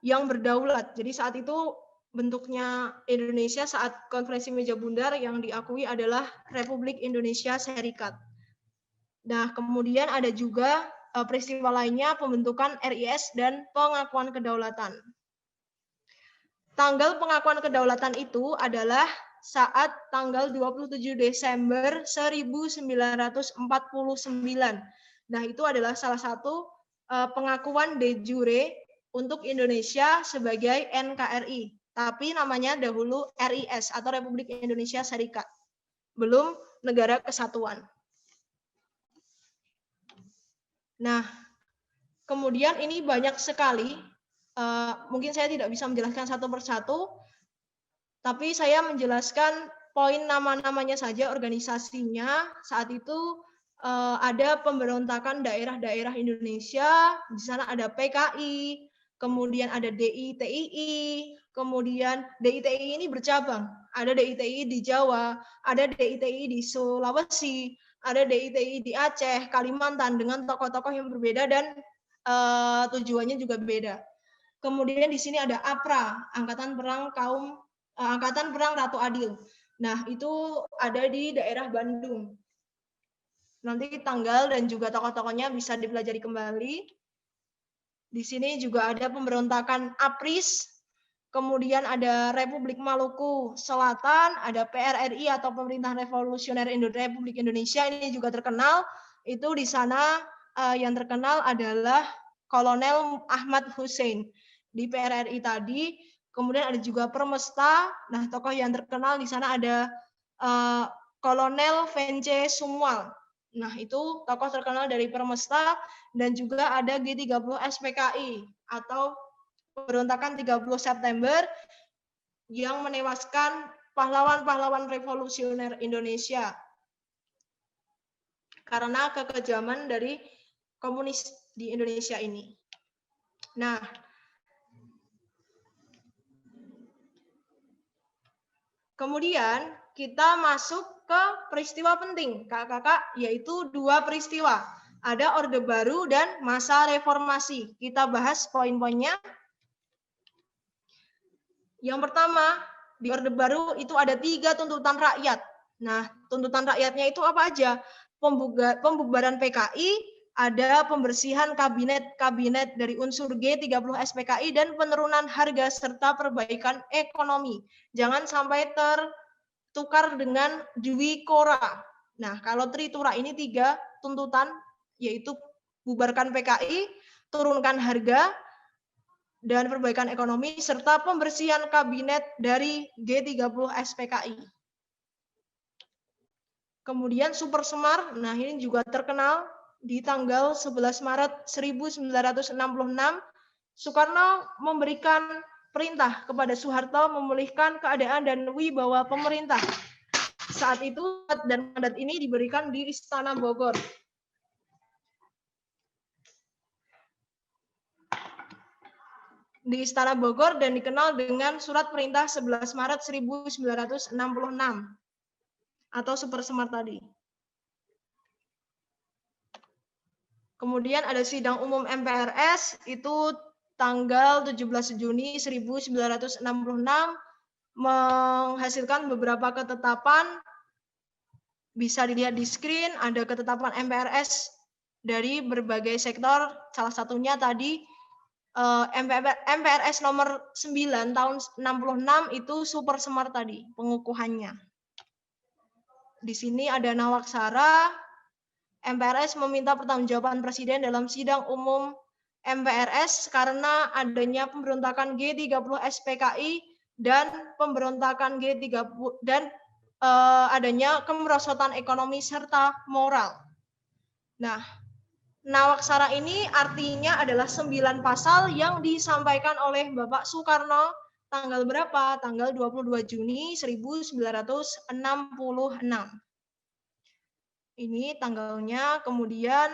yang berdaulat. Jadi saat itu bentuknya Indonesia saat konferensi meja bundar yang diakui adalah Republik Indonesia Serikat. Nah, kemudian ada juga peristiwa lainnya pembentukan RIS dan pengakuan kedaulatan. Tanggal pengakuan kedaulatan itu adalah saat tanggal 27 Desember 1949. Nah, itu adalah salah satu pengakuan de jure untuk Indonesia sebagai NKRI. Tapi namanya dahulu RIS atau Republik Indonesia Serikat. Belum negara kesatuan. Nah, kemudian ini banyak sekali. Mungkin saya tidak bisa menjelaskan satu persatu, tapi saya menjelaskan poin nama-namanya saja organisasinya. Saat itu ada pemberontakan daerah-daerah Indonesia, di sana ada PKI, kemudian ada DITII, kemudian DITII ini bercabang. Ada DITII di Jawa, ada DITII di Sulawesi, ada DITII di Aceh, Kalimantan dengan tokoh-tokoh yang berbeda dan tujuannya juga beda. Kemudian di sini ada APRA, Angkatan Perang Ratu Adil. Nah, itu ada di daerah Bandung. Nanti tanggal dan juga tokoh-tokohnya bisa dipelajari kembali. Di sini juga ada pemberontakan APRIS, kemudian ada Republik Maluku Selatan, ada PRRI atau Pemerintah Revolusioner Republik Indonesia, ini juga terkenal. Itu di sana yang terkenal adalah Kolonel Ahmad Hussein di PRRI tadi. Kemudian ada juga Permesta. Nah, tokoh yang terkenal di sana ada Kolonel Vence Sumwal. Nah, itu tokoh terkenal dari Permesta, dan juga ada G30 SPKI atau pemberontakan 30 September yang menewaskan pahlawan-pahlawan revolusioner Indonesia karena kekejaman dari komunis di Indonesia ini. Nah, kemudian kita masuk ke peristiwa penting, kakak-kakak, yaitu 2 peristiwa. Ada Orde Baru dan masa reformasi. Kita bahas poin-poinnya. Yang pertama, di Orde Baru itu ada 3 tuntutan rakyat. Nah, tuntutan rakyatnya itu apa aja? Pembubaran PKI, ada pembersihan kabinet dari unsur G30 SPKI, dan penurunan harga serta perbaikan ekonomi. Jangan sampai tertukar dengan Dwi Kora. Nah, kalau Tritura ini 3 tuntutan, yaitu bubarkan PKI, turunkan harga, dan perbaikan ekonomi, serta pembersihan kabinet dari G30 SPKI. Kemudian Super Semar, nah ini juga terkenal, di tanggal 11 Maret 1966, Soekarno memberikan perintah kepada Soeharto memulihkan keadaan dan wibawa pemerintah. Saat itu, dan mandat ini diberikan di Istana Bogor. Di Istana Bogor dan dikenal dengan Surat Perintah 11 Maret 1966 atau Super Semar tadi. Kemudian ada sidang umum MPRS, itu tanggal 17 Juni 1966, menghasilkan beberapa ketetapan. Bisa dilihat di screen, ada ketetapan MPRS dari berbagai sektor, salah satunya tadi MPRS nomor 9 tahun 66 itu Super Semar tadi, pengukuhannya. Di sini ada Nawaksara, MPRS meminta pertanggungjawaban Presiden dalam sidang umum MPRS karena adanya pemberontakan G30 SPKI dan pemberontakan G30 dan adanya kemerosotan ekonomi serta moral. Nah, Nawaksara ini artinya adalah 9 pasal yang disampaikan oleh Bapak Soekarno tanggal berapa? Tanggal 22 Juni 1966. Ini tanggalnya. Kemudian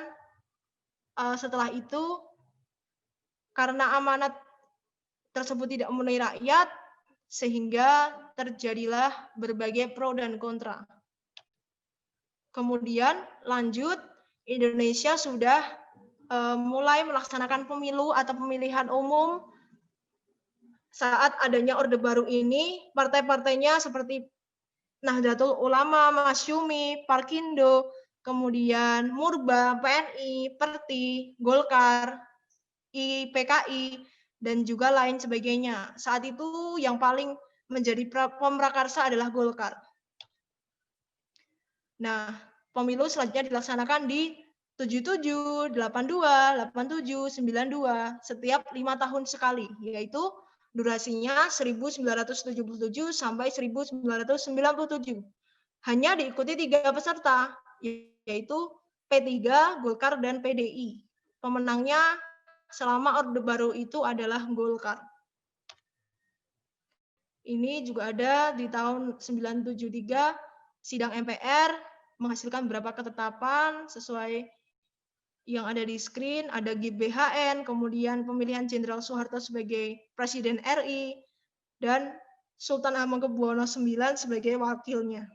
setelah itu, karena amanat tersebut tidak memenuhi rakyat, sehingga terjadilah berbagai pro dan kontra. Kemudian lanjut, Indonesia sudah mulai melaksanakan pemilu atau pemilihan umum saat adanya Orde Baru ini, partai-partainya seperti Nahdlatul Ulama, Masyumi, Parkindo, kemudian Murba, PNI, Perti, Golkar, IPKI, dan juga lain sebagainya. Saat itu yang paling menjadi pemrakarsa adalah Golkar. Nah, pemilu selanjutnya dilaksanakan di 77, 82, 87, 92, setiap 5 tahun sekali, yaitu durasinya 1977 sampai 1997. Hanya diikuti 3 peserta, yaitu P3, Golkar, dan PDI. Pemenangnya selama Orde Baru itu adalah Golkar. Ini juga ada di tahun 973, sidang MPR menghasilkan beberapa ketetapan sesuai yang ada di screen, ada GBHN, kemudian pemilihan Jenderal Soeharto sebagai Presiden RI, dan Sultan Hamengkubuwono IX sebagai wakilnya.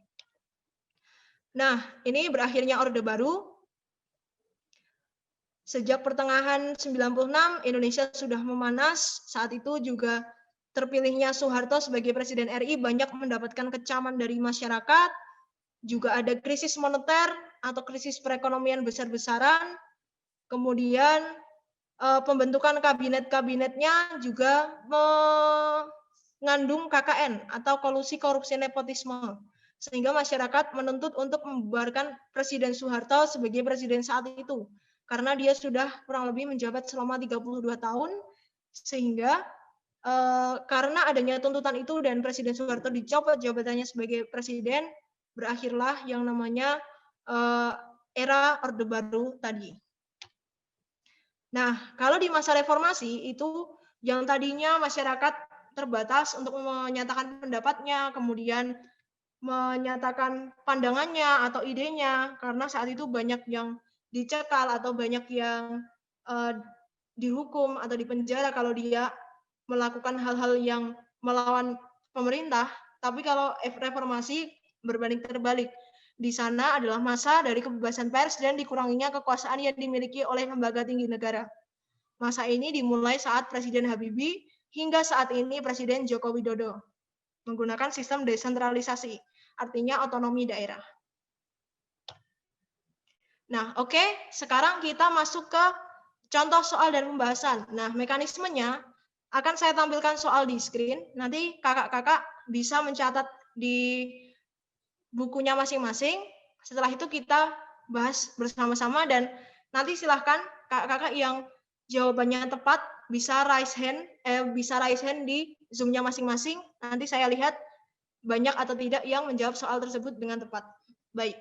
Nah, ini berakhirnya Orde Baru. Sejak pertengahan 96, Indonesia sudah memanas. Saat itu juga terpilihnya Soeharto sebagai Presiden RI banyak mendapatkan kecaman dari masyarakat. Juga ada krisis moneter atau krisis perekonomian besar-besaran. Kemudian pembentukan kabinet-kabinetnya juga mengandung KKN atau kolusi korupsi nepotisme. Sehingga masyarakat menuntut untuk membubarkan Presiden Soeharto sebagai presiden saat itu. Karena dia sudah kurang lebih menjabat selama 32 tahun, sehingga karena adanya tuntutan itu dan Presiden Soeharto dicopot jabatannya sebagai presiden, berakhirlah yang namanya era Orde Baru tadi. Nah, kalau di masa reformasi itu yang tadinya masyarakat terbatas untuk menyatakan pendapatnya, kemudian menyatakan pandangannya atau idenya, karena saat itu banyak yang dicekal atau banyak yang dihukum atau dipenjara kalau dia melakukan hal-hal yang melawan pemerintah. Tapi kalau reformasi berbanding terbalik. Di sana adalah masa dari kebebasan pers dan dikuranginya kekuasaan yang dimiliki oleh lembaga tinggi negara. Masa ini dimulai saat Presiden Habibie hingga saat ini Presiden Joko Widodo menggunakan sistem desentralisasi, artinya otonomi daerah. Nah, oke, sekarang kita masuk ke contoh soal dan pembahasan. Nah, mekanismenya akan saya tampilkan soal di screen. Nanti kakak-kakak bisa mencatat di bukunya masing-masing. Setelah itu kita bahas bersama-sama dan nanti silahkan kakak-kakak yang jawabannya tepat bisa raise hand di Zoom-nya masing-masing. Nanti saya lihat banyak atau tidak yang menjawab soal tersebut dengan tepat. Baik.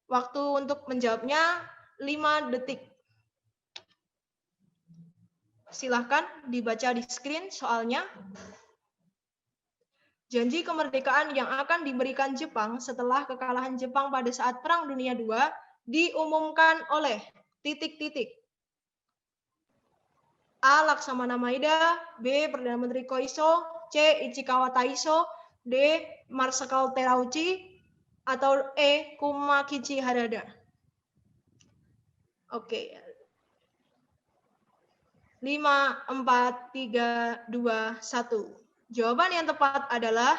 Waktu untuk menjawabnya 5 detik. Silahkan dibaca di screen soalnya. Janji kemerdekaan yang akan diberikan Jepang setelah kekalahan Jepang pada saat Perang Dunia II diumumkan oleh ... A. Laksamana Maeda, B. Perdana Menteri Koiso, C. Ichikawa Taiso, D. Marshal Terauchi, atau E. Kumakichi Harada. Oke. 5, 4, 3, 2, 1. Jawaban yang tepat adalah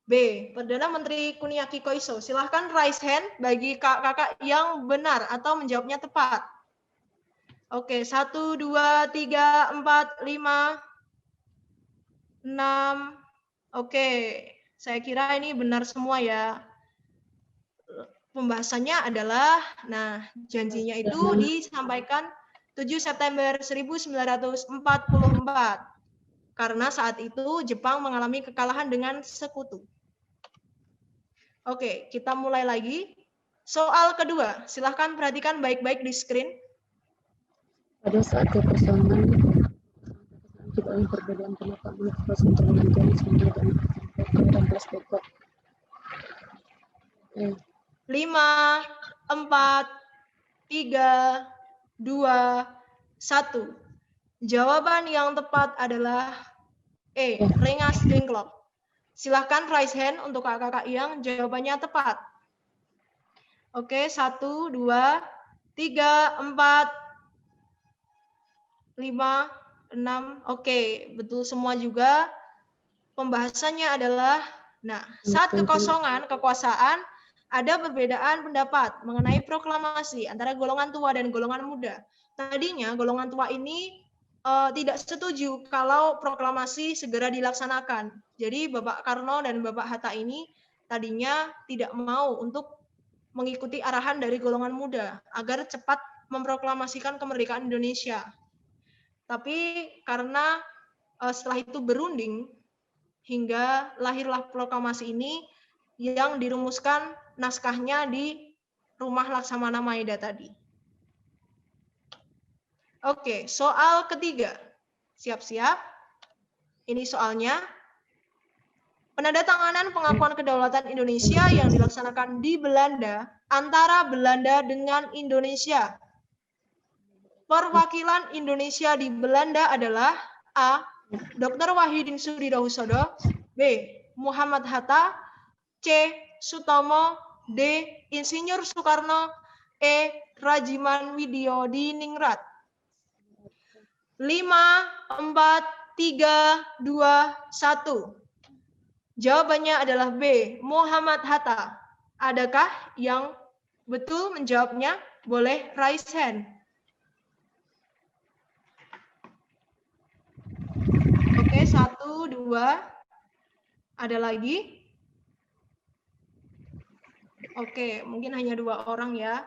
B. Perdana Menteri Kuniaki Koiso. Silahkan raise hand bagi kakak yang benar atau menjawabnya tepat. Oke, 1, 2, 3, 4, 5, 6. Oke, saya kira ini benar semua ya. Pembahasannya adalah, nah janjinya itu disampaikan 7 September 1944. Karena saat itu Jepang mengalami kekalahan dengan sekutu. Oke, kita mulai lagi. Soal kedua, silahkan perhatikan baik-baik di screen. Pada saat kekosongan kita oleh perbedaan pendapat menurut proses untuk menentukan semua dan plus pokok. 5, 4, 3, 2, 1. Jawaban yang tepat adalah E. Rengas Dengklok. Silahkan raise hand untuk kakak-kakak yang jawabannya tepat. Oke, 1, 2, 3, 4, 5, 6. Oke, betul semua juga. Pembahasannya adalah, nah, saat kekosongan kekuasaan, ada perbedaan pendapat mengenai proklamasi antara golongan tua dan golongan muda. Tadinya golongan tua ini tidak setuju kalau proklamasi segera dilaksanakan. Jadi Bapak Karno dan Bapak Hatta ini tadinya tidak mau untuk mengikuti arahan dari golongan muda agar cepat memproklamasikan kemerdekaan Indonesia. Tapi karena setelah itu berunding hingga lahirlah proklamasi ini yang dirumuskan naskahnya di Rumah Laksamana Maeda tadi. Oke, soal ketiga. Siap-siap. Ini soalnya. Penandatanganan pengakuan kedaulatan Indonesia yang dilaksanakan di Belanda antara Belanda dengan Indonesia. Perwakilan Indonesia di Belanda adalah A. Dr. Wahidin Sudirohusodo, B. Muhammad Hatta, C. Sutomo, D. Insinyur Soekarno, E. Rajiman Widyodiningrat. 5, 4, 3, 2, 1. Jawabannya adalah B. Muhammad Hatta. Adakah yang betul menjawabnya? Boleh raise hand. Oke, 1, 2. Ada lagi? Oke, mungkin hanya 2 orang ya.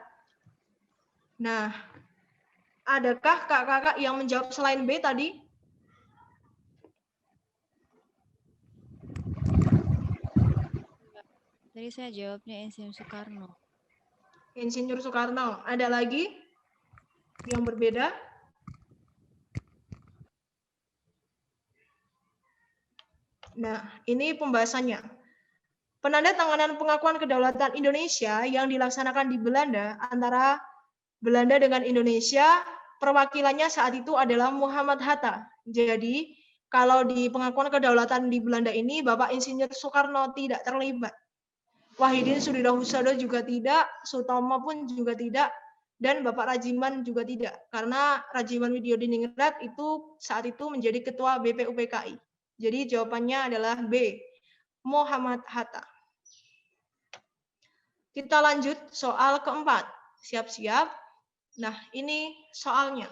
Nah, adakah kakak-kakak yang menjawab selain B tadi? Tadi saya jawabnya Insinyur Soekarno. Insinyur Soekarno. Ada lagi yang berbeda? Nah, ini pembahasannya. Penandatanganan pengakuan kedaulatan Indonesia yang dilaksanakan di Belanda antara Belanda dengan Indonesia, perwakilannya saat itu adalah Muhammad Hatta. Jadi, kalau di pengakuan kedaulatan di Belanda ini, Bapak Insinyur Soekarno tidak terlibat. Wahidin Sudirohusodo juga tidak, Sutomo pun juga tidak, dan Bapak Rajiman juga tidak. Karena Rajiman Widyodiningrat itu saat itu menjadi ketua BPUPKI. Jadi jawabannya adalah B, Muhammad Hatta. Kita lanjut soal keempat. Siap-siap. Nah, ini soalnya.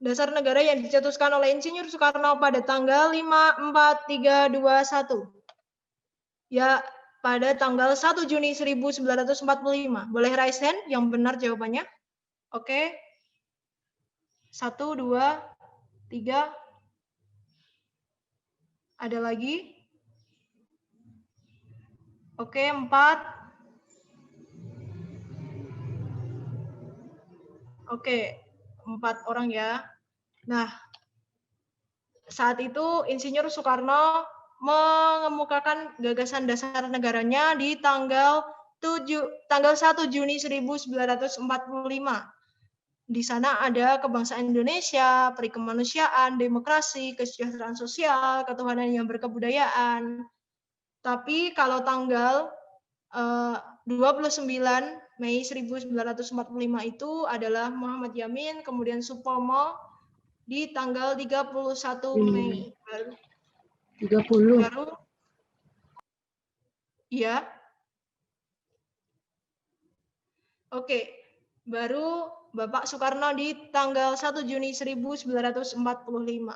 Dasar negara yang dicetuskan oleh Insinyur Soekarno pada tanggal 5/4/3/21. Ya, pada tanggal 1 Juni 1945. Boleh raise hand yang benar jawabannya? Oke. 1, 2, 3. Ada lagi? Oke, 4. Oke, 4 orang ya. Nah, saat itu Insinyur Soekarno mengemukakan gagasan dasar negaranya di tanggal 1 Juni 1945. Di sana ada kebangsaan Indonesia, peri kemanusiaan, demokrasi, kesejahteraan sosial, ketuhanan yang berkebudayaan. Tapi kalau tanggal 29 Mei 1945 itu adalah Muhammad Yamin, kemudian Supomo di tanggal 31 Mei. 30. Baru ya. Oke, baru Bapak Soekarno di tanggal 1 Juni 1945.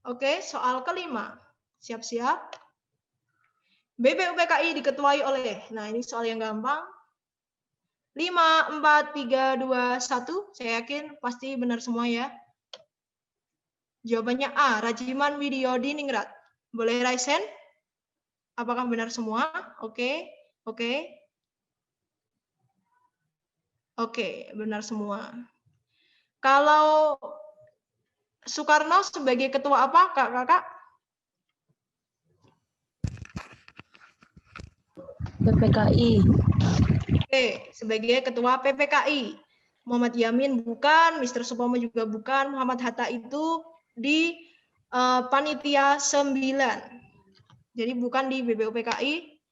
Oke, soal kelima. Siap-siap. BPUPKI diketuai oleh, nah ini soal yang gampang. 5, 4, 3, 2, 1. Saya yakin pasti benar semua ya. Jawabannya A, Rajiman Widyodiningrat. Boleh raise hand? Apakah benar semua? Oke, oke. Oke, benar semua. Kalau Soekarno sebagai ketua apa, Kakak? PPKI. Oke, sebagai ketua PPKI. Muhammad Yamin bukan, Mr. Supomo juga bukan, Muhammad Hatta itu di panitia 9. Jadi bukan di BPUPKI.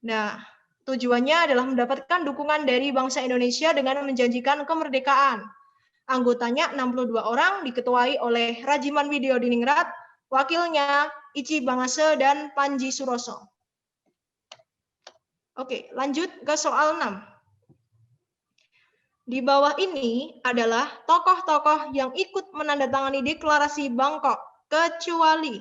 Nah, tujuannya adalah mendapatkan dukungan dari bangsa Indonesia dengan menjanjikan kemerdekaan. Anggotanya 62 orang, diketuai oleh Rajiman Widyodiningrat, wakilnya Ici Bangase dan Panji Suroso. Oke, lanjut ke soal 6. Di bawah ini adalah tokoh-tokoh yang ikut menandatangani deklarasi Bangkok, kecuali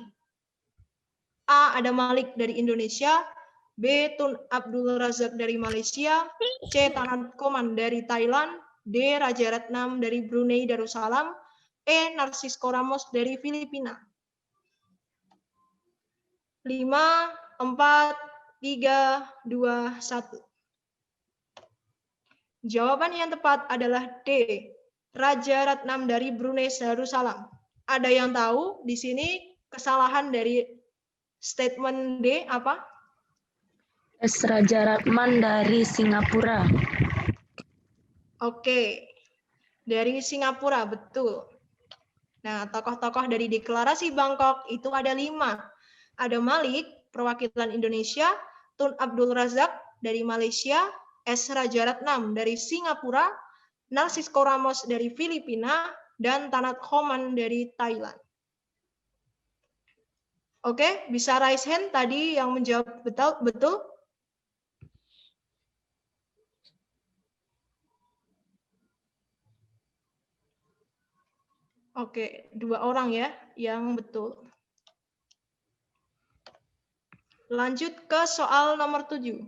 A. Ada Malik dari Indonesia, B. Tun Abdul Razak dari Malaysia, C. Tanat Koman dari Thailand, D. Raja Ratnam dari Brunei Darussalam, E. Narcisco Ramos dari Filipina. 5, 4, 3, 2, 1. Jawaban yang tepat adalah D. Raja Ratnam dari Brunei Darussalam. Ada yang tahu di sini kesalahan dari statement D apa? S. Raja Ratnam dari Singapura. Oke, dari Singapura, betul. Nah, tokoh-tokoh dari deklarasi Bangkok itu ada 5. Ada Malik, perwakilan Indonesia, Tun Abdul Razak dari Malaysia, S. Raja Ratnam dari Singapura, Narcisco Ramos dari Filipina, dan Tanat Koman dari Thailand. Oke, bisa raise hand tadi yang menjawab betul? Oke, 2 orang ya yang betul. Lanjut ke soal nomor 7.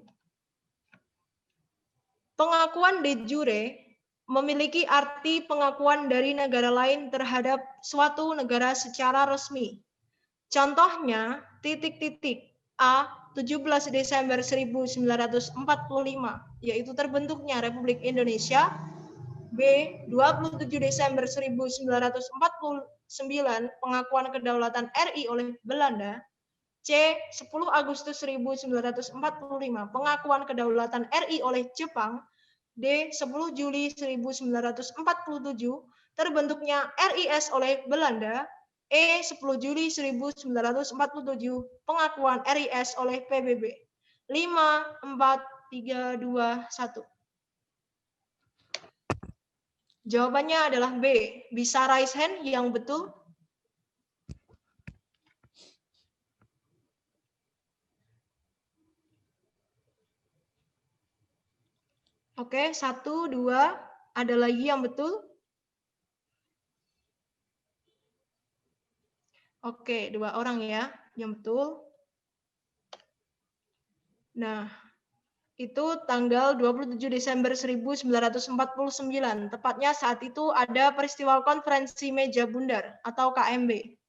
Pengakuan de jure memiliki arti pengakuan dari negara lain terhadap suatu negara secara resmi. Contohnya, A. 17 Desember 1945, yaitu terbentuknya Republik Indonesia. B. 27 Desember 1949, pengakuan kedaulatan RI oleh Belanda. C. 10 Agustus 1945, pengakuan kedaulatan RI oleh Jepang. D. 10 Juli 1947, terbentuknya RIS oleh Belanda. E. 10 Juli 1947, pengakuan RIS oleh PBB. 5, 4, 3, 2, 1. Jawabannya adalah B. Bisa raise hand yang betul? Oke, 1, 2. Ada lagi yang betul? Oke, 2 orang ya yang betul. Nah, itu tanggal 27 Desember 1949. Tepatnya saat itu ada peristiwa konferensi meja bundar atau KMB.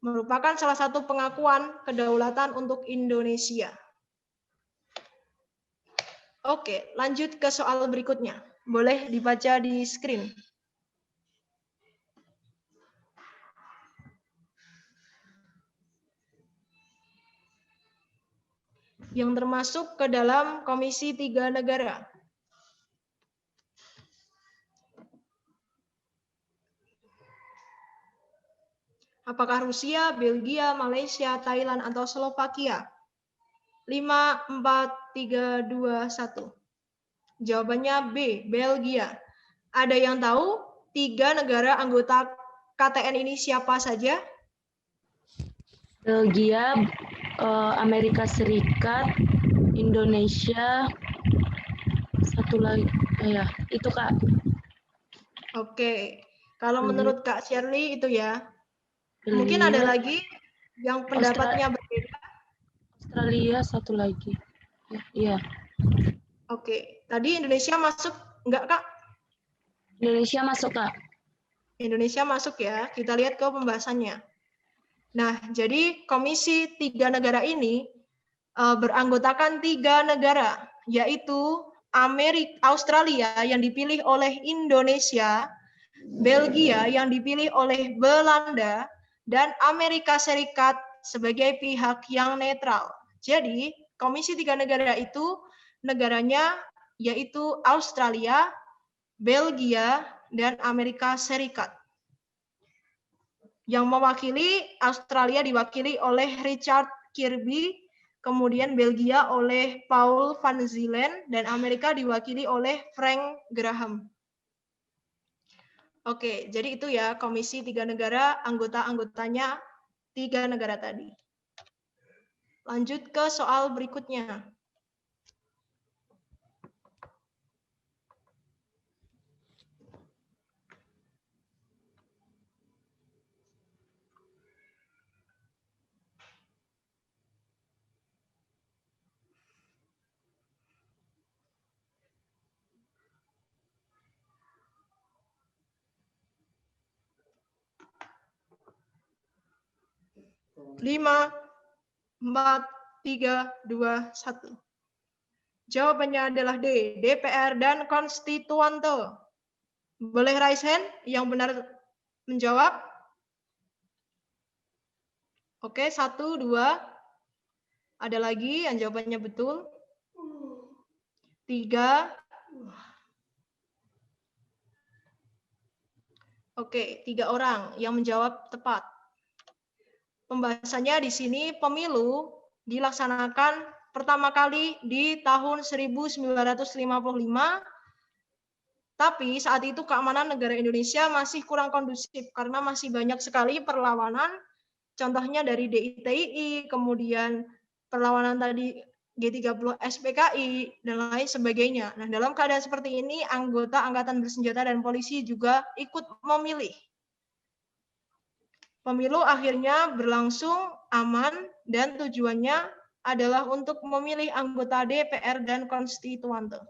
Merupakan salah satu pengakuan kedaulatan untuk Indonesia. Oke, lanjut ke soal berikutnya. Boleh dibaca di screen. Yang termasuk ke dalam Komisi 3 Negara. Apakah Rusia, Belgia, Malaysia, Thailand, atau Slovakia? 5, 4, 3, 2, 1. Jawabannya B, Belgia. Ada yang tahu 3 negara anggota KTN ini siapa saja? Belgia, Amerika Serikat, Indonesia, satu lagi, ya itu Kak. Oke, kalau menurut Kak Shirley itu ya. Mungkin Belgia, ada lagi yang pendapatnya berbeda. Australia satu lagi. Iya. Oke, tadi Indonesia masuk enggak Kak? Indonesia masuk Kak. Indonesia masuk ya. Kita lihat ke pembahasannya. Nah, jadi Komisi 3 Negara ini beranggotakan 3 negara, yaitu Australia yang dipilih oleh Indonesia, Belgia yang dipilih oleh Belanda, dan Amerika Serikat sebagai pihak yang netral. Jadi, Komisi 3 Negara itu negaranya yaitu Australia, Belgia, dan Amerika Serikat. Yang mewakili Australia diwakili oleh Richard Kirby, kemudian Belgia oleh Paul van Zielen, dan Amerika diwakili oleh Frank Graham. Oke, jadi itu ya komisi 3 negara, anggota-anggotanya 3 negara tadi. Lanjut ke soal berikutnya. Lima, 4, 3, 2, 1. Jawabannya adalah D, DPR dan konstituante. Boleh raise hand yang benar menjawab? Oke, 1, 2. Ada lagi yang jawabannya betul? 3. Oke, 3 orang yang menjawab tepat. Pembahasannya di sini pemilu dilaksanakan pertama kali di tahun 1955, tapi saat itu keamanan negara Indonesia masih kurang kondusif karena masih banyak sekali perlawanan, contohnya dari DITII, kemudian perlawanan tadi G30 SPKI, dan lain sebagainya. Nah, dalam keadaan seperti ini, anggota Angkatan Bersenjata dan polisi juga ikut memilih. Pemilu akhirnya berlangsung aman dan tujuannya adalah untuk memilih anggota DPR dan konstituante.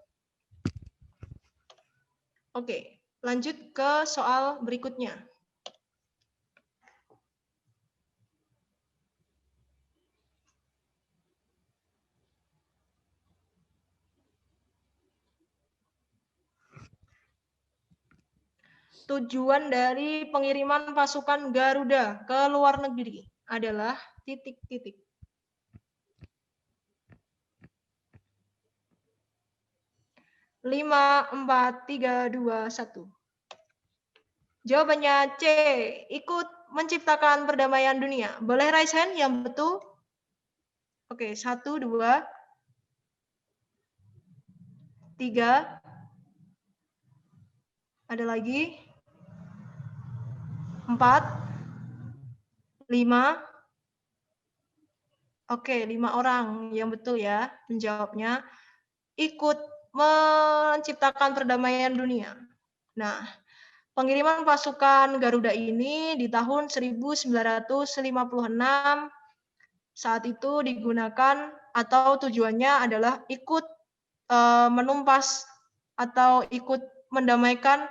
Oke, lanjut ke soal berikutnya. Tujuan dari pengiriman pasukan Garuda ke luar negeri adalah titik-titik. Lima, 4, 3, 2, 1. Jawabannya C, ikut menciptakan perdamaian dunia. Boleh raise hand yang betul? Oke, 1, 2, 3. Ada lagi? 4, 5. Oke, 5 orang yang betul ya menjawabnya. Ikut menciptakan perdamaian dunia. Nah, pengiriman pasukan Garuda ini di tahun 1956 saat itu digunakan atau tujuannya adalah ikut menumpas atau ikut mendamaikan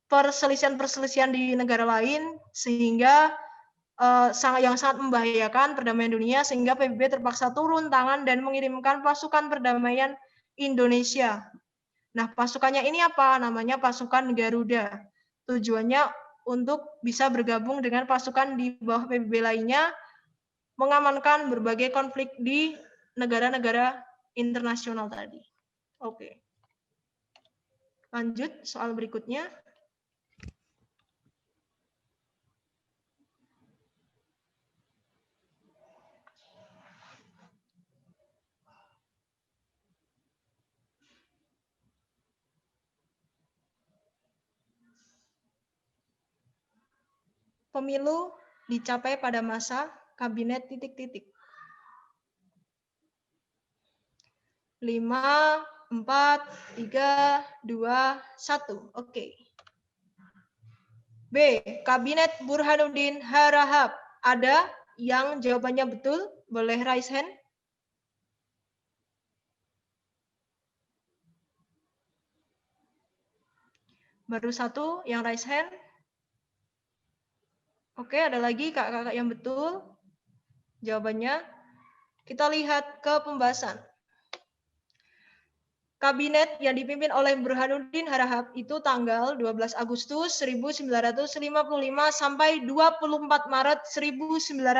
perselisihan-perselisihan di negara lain sehingga yang sangat membahayakan perdamaian dunia sehingga PBB terpaksa turun tangan dan mengirimkan pasukan perdamaian Indonesia. Nah, pasukannya ini apa? Namanya pasukan Garuda. Tujuannya untuk bisa bergabung dengan pasukan di bawah PBB lainnya, mengamankan berbagai konflik di negara-negara internasional tadi. Oke. Lanjut soal berikutnya. Pemilu dicapai pada masa kabinet titik-titik. 5, 4, 3, 2, 1. Oke. B. Kabinet Burhanuddin Harahap. Ada yang jawabannya betul? Boleh raise hand. Baru 1 yang raise hand. Oke, ada lagi kakak-kakak yang betul? Jawabannya, kita lihat ke pembahasan. Kabinet yang dipimpin oleh Burhanuddin Harahap itu tanggal 12 Agustus 1955 sampai 24 Maret 1956.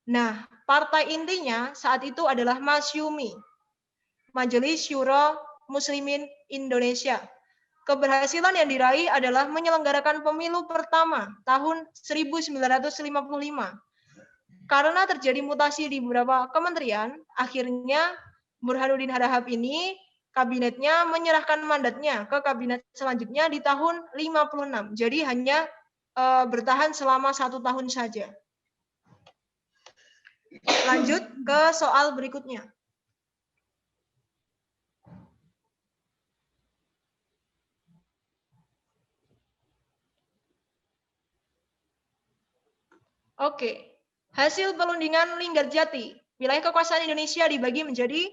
Nah, partai intinya saat itu adalah Masyumi. Majelis Syuro Muslimin Indonesia. Keberhasilan yang diraih adalah menyelenggarakan pemilu pertama tahun 1955. Karena terjadi mutasi di beberapa kementerian, akhirnya Burhanuddin Harahap ini kabinetnya menyerahkan mandatnya ke kabinet selanjutnya di tahun 56. Jadi hanya bertahan selama 1 tahun saja. Lanjut ke soal berikutnya. Oke, hasil perundingan Linggarjati. Wilayah kekuasaan Indonesia dibagi menjadi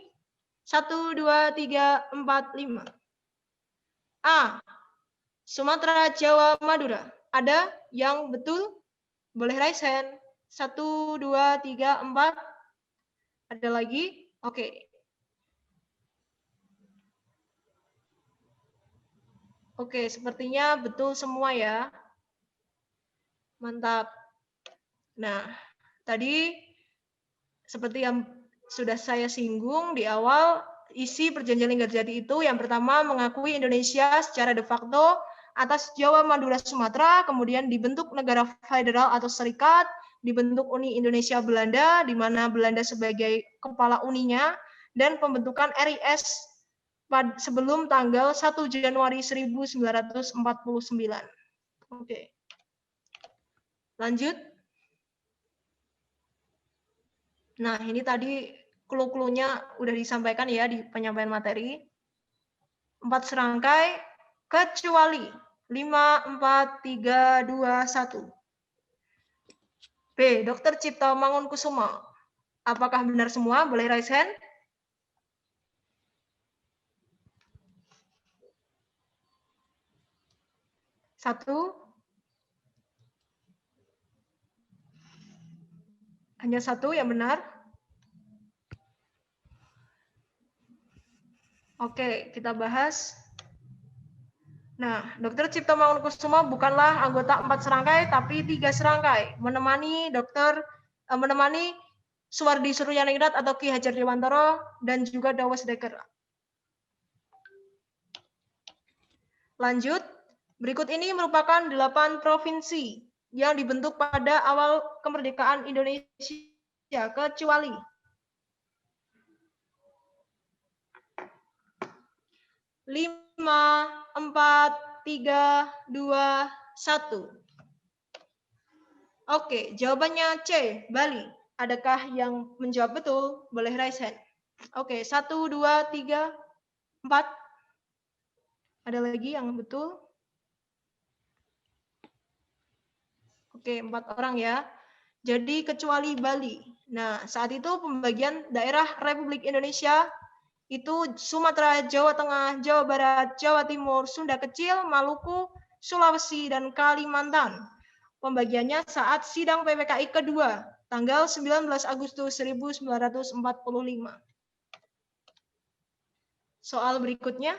1, 2, 3, 4, 5. A. Sumatera, Jawa, Madura. Ada yang betul? Boleh raise hand. 1, 2, 3, 4. Ada lagi? Oke. Oke, sepertinya betul semua ya. Mantap. Nah, tadi seperti yang sudah saya singgung di awal, isi perjanjian Linggarjati itu yang pertama mengakui Indonesia secara de facto atas Jawa, Madura, Sumatera, kemudian dibentuk negara federal atau serikat, dibentuk Uni Indonesia Belanda, di mana Belanda sebagai kepala uninya, dan pembentukan RIS sebelum tanggal 1 Januari 1949. Oke. Lanjut. Nah, ini tadi clue-cluenya udah disampaikan ya di penyampaian materi. 4 serangkai kecuali 5, 4, 3, 2, 1. B. Dr. Cipto Mangunkusumo. Apakah benar semua? Boleh raise hand. Satu. Hanya 1 yang benar. Oke, kita bahas. Nah, Dr. Cipto Mangunkusumo bukanlah anggota 4 serangkai, tapi 3 serangkai. Menemani Suwardi Suryaningrat atau Ki Hajar Dewantara dan juga Dawes Dekker. Lanjut, berikut ini merupakan 8 provinsi yang dibentuk pada awal kemerdekaan Indonesia, kecuali 5, 4, 3, 2, 1. Oke, jawabannya C, Bali. Adakah yang menjawab betul? Boleh raise hand. Oke, 1, 2, 3, 4. Ada lagi yang betul? Oke, 4 orang ya. Jadi kecuali Bali. Nah, saat itu pembagian daerah Republik Indonesia itu Sumatera, Jawa Tengah, Jawa Barat, Jawa Timur, Sunda Kecil, Maluku, Sulawesi, dan Kalimantan. Pembagiannya saat sidang PPKI kedua, tanggal 19 Agustus 1945. Soal berikutnya.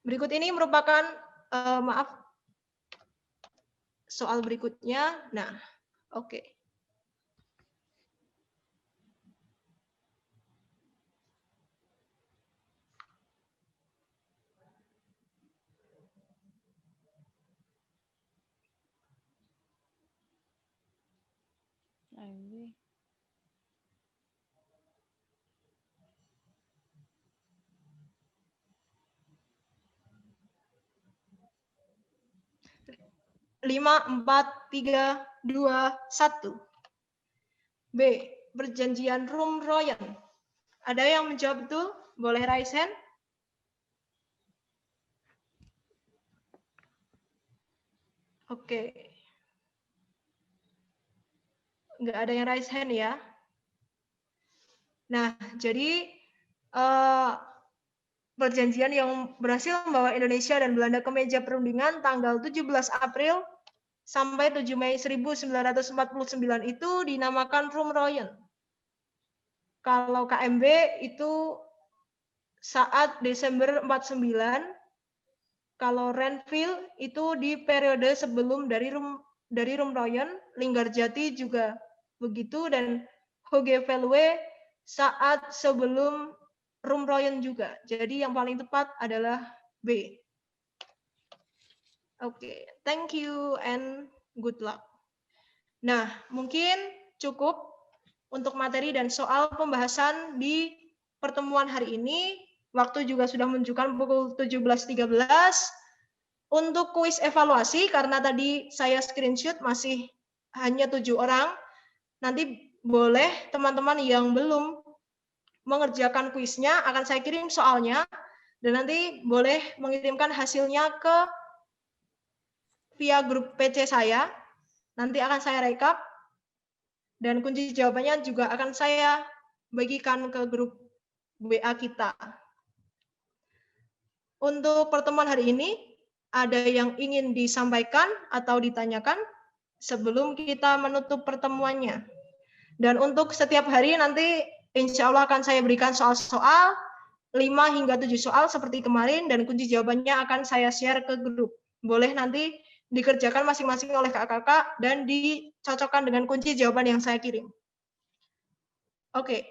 Berikut ini merupakan, soal berikutnya. Nah, oke. Lanjut. Lima, 4, 3, 2, 1. B. Perjanjian Rum-Royan. Ada yang menjawab betul? Boleh raise hand. Oke. Nggak ada yang raise hand ya. Nah, jadi perjanjian yang berhasil membawa Indonesia dan Belanda ke meja perundingan tanggal 17 April sampai 7 Mei 1949 itu dinamakan Rum-Royan. Kalau KMB itu saat Desember 49, kalau Renville itu di periode sebelum dari Rum-Royan, Linggarjati juga begitu, dan Hoge-Veluwe saat sebelum room royan juga. Jadi yang paling tepat adalah B. Oke, thank you and good luck. Nah, mungkin cukup untuk materi dan soal pembahasan di pertemuan hari ini. Waktu juga sudah menunjukkan pukul 17.13. Untuk kuis evaluasi, karena tadi saya screenshot masih hanya 7 orang, nanti boleh teman-teman yang belum mengerjakan kuisnya, akan saya kirim soalnya, dan nanti boleh mengirimkan hasilnya ke via grup PC saya. Nanti akan saya rekap, dan kunci jawabannya juga akan saya bagikan ke grup WA kita. Untuk pertemuan hari ini, ada yang ingin disampaikan atau ditanyakan sebelum kita menutup pertemuannya. Dan untuk setiap hari nanti insya Allah akan saya berikan soal-soal 5 hingga 7 soal seperti kemarin, dan kunci jawabannya akan saya share ke grup. Boleh nanti dikerjakan masing-masing oleh kakak-kakak dan dicocokkan dengan kunci jawaban yang saya kirim. Oke,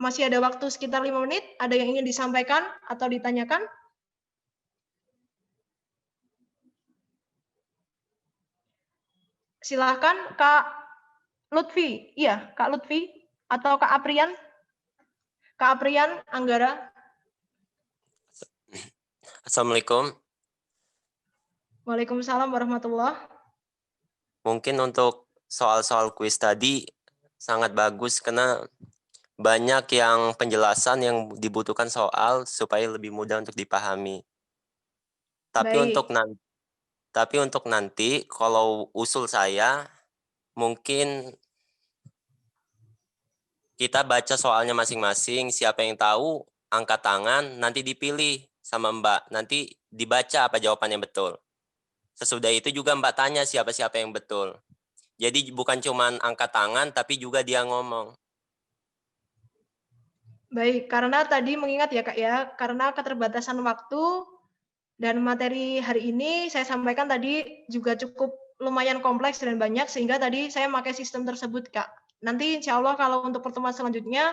masih ada waktu sekitar 5 menit. Ada yang ingin disampaikan atau ditanyakan? Silahkan Kak Lutfi. Iya, Kak Lutfi. Atau Kak Aprian? Kak Aprian, Anggara. Assalamualaikum. Waalaikumsalam warahmatullahi. Mungkin untuk soal-soal kuis tadi sangat bagus karena banyak yang penjelasan yang dibutuhkan soal supaya lebih mudah untuk dipahami. Tapi untuk nanti kalau usul saya mungkin kita baca soalnya masing-masing, siapa yang tahu angkat tangan, nanti dipilih sama Mbak, nanti dibaca apa jawabannya betul. Sesudah itu juga Mbak tanya siapa-siapa yang betul. Jadi bukan cuma angkat tangan, tapi juga dia ngomong. Baik, karena tadi mengingat ya Kak ya, karena keterbatasan waktu dan materi hari ini saya sampaikan tadi juga cukup lumayan kompleks dan banyak, sehingga tadi saya pakai sistem tersebut Kak. Nanti insya Allah kalau untuk pertemuan selanjutnya,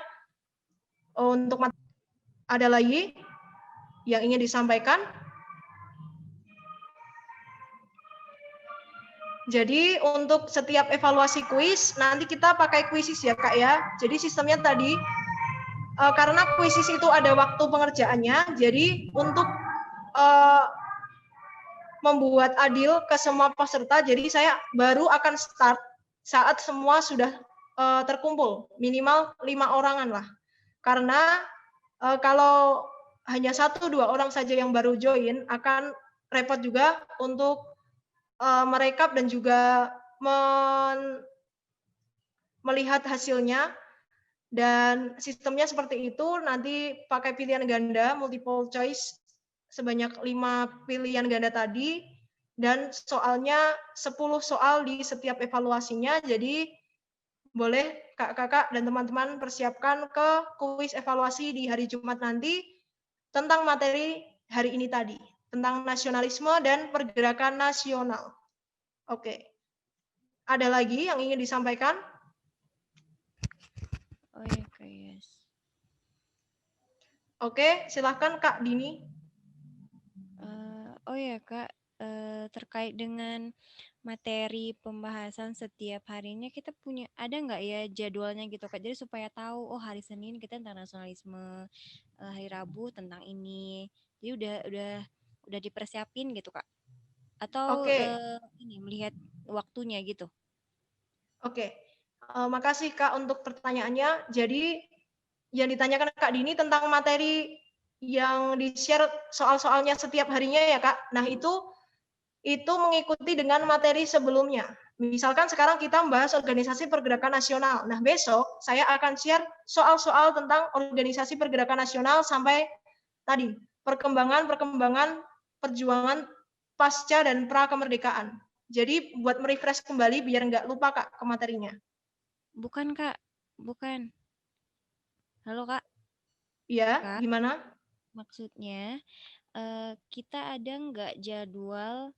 untuk ada lagi yang ingin disampaikan? Jadi untuk setiap evaluasi kuis, nanti kita pakai kuisis ya Kak ya. Jadi sistemnya tadi, karena kuisis itu ada waktu pengerjaannya, jadi untuk membuat adil ke semua peserta, jadi saya baru akan start saat semua sudah terkumpul, minimal 5 orangan lah. Karena kalau hanya 1-2 orang saja yang baru join, akan repot juga untuk merekap dan juga melihat hasilnya. Dan sistemnya seperti itu, nanti pakai pilihan ganda, multiple choice, sebanyak 5 pilihan ganda tadi, dan soalnya 10 soal di setiap evaluasinya. Jadi boleh kakak-kakak dan teman-teman persiapkan ke kuis evaluasi di hari Jumat nanti tentang materi hari ini tadi, tentang nasionalisme dan pergerakan nasional. Oke. Ada lagi yang ingin disampaikan? Oh ya Kak, yes. Oke, silahkan Kak Dini. Oh ya Kak, terkait dengan materi pembahasan setiap harinya kita punya, ada nggak ya jadwalnya gitu Kak? Jadi supaya tahu, oh hari Senin kita tentang nasionalisme, hari Rabu tentang ini. Jadi udah dipersiapin gitu Kak? Atau Oke. ini melihat waktunya gitu? Oke. Makasih Kak untuk pertanyaannya. Jadi yang ditanyakan Kak Dini tentang materi yang di-share soal-soalnya setiap harinya ya Kak. Nah, itu mengikuti dengan materi sebelumnya. Misalkan sekarang kita membahas organisasi pergerakan nasional. Nah, besok saya akan share soal-soal tentang organisasi pergerakan nasional sampai tadi, perkembangan perjuangan pasca dan pra kemerdekaan. Jadi buat merefresh kembali biar nggak lupa Kak ke materinya. Bukan Kak, bukan. Halo Kak. Iya, Kak, gimana? maksudnya kita ada nggak jadwal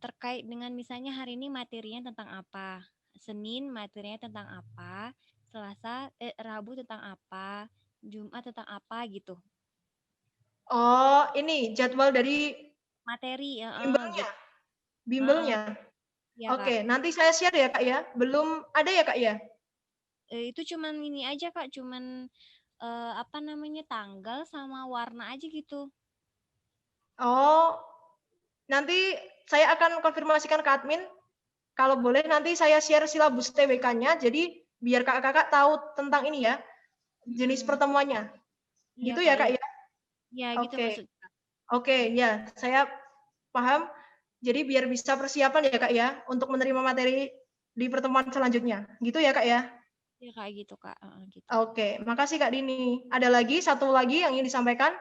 terkait dengan misalnya hari ini materinya tentang apa, Senin materinya tentang apa, Rabu tentang apa, Jumat tentang apa gitu. Oh, ini jadwal dari Materi, bimbelnya. gitu. Bimbelnya. Ya, Kak. Oke, nanti saya share ya Kak ya. Belum ada ya Kak ya? Itu cuman ini aja Kak, cuman apa namanya, tanggal sama warna aja gitu. Oh, nanti saya akan konfirmasikan ke admin. Kalau boleh nanti saya share silabus TWK-nya. Jadi biar kakak-kakak tahu tentang ini ya, jenis pertemuannya. Iya, Gitu ya Kak, Kak iya. ya? Ya, gitu Oke. maksudnya. Oke, ya, saya paham. Jadi biar bisa persiapan ya Kak ya untuk menerima materi di pertemuan selanjutnya. Gitu ya Kak ya? Ya, kayak gitu, Kak. Gitu. Oke, makasih Kak Dini. Ada lagi, satu lagi yang ingin disampaikan?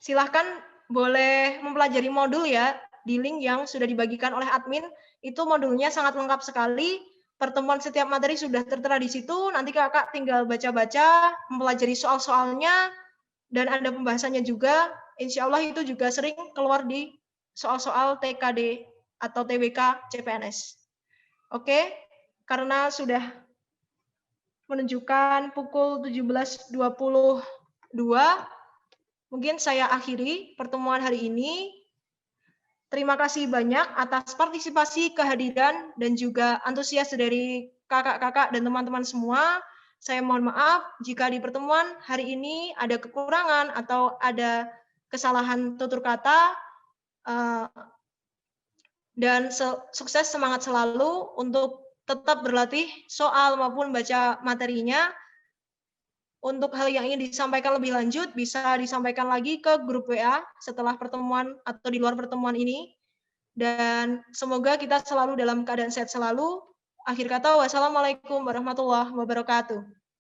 Silahkan boleh mempelajari modul ya di link yang sudah dibagikan oleh admin. Itu modulnya sangat lengkap sekali. Pertemuan setiap materi sudah tertera di situ. Nanti kakak tinggal baca-baca, mempelajari soal-soalnya, dan ada pembahasannya juga. Insya Allah itu juga sering keluar di soal-soal TKD atau TWK CPNS. Oke, karena sudah menunjukkan pukul 17.22, mungkin saya akhiri pertemuan hari ini. Terima kasih banyak atas partisipasi, kehadiran, dan juga antusias dari kakak-kakak dan teman-teman semua. Saya mohon maaf jika di pertemuan hari ini ada kekurangan atau ada kesalahan tutur kata. Dan sukses, semangat selalu untuk tetap berlatih soal maupun baca materinya. Untuk hal yang ingin disampaikan lebih lanjut, bisa disampaikan lagi ke grup WA setelah pertemuan atau di luar pertemuan ini. Dan semoga kita selalu dalam keadaan sehat selalu. Akhir kata, wassalamualaikum warahmatullahi wabarakatuh.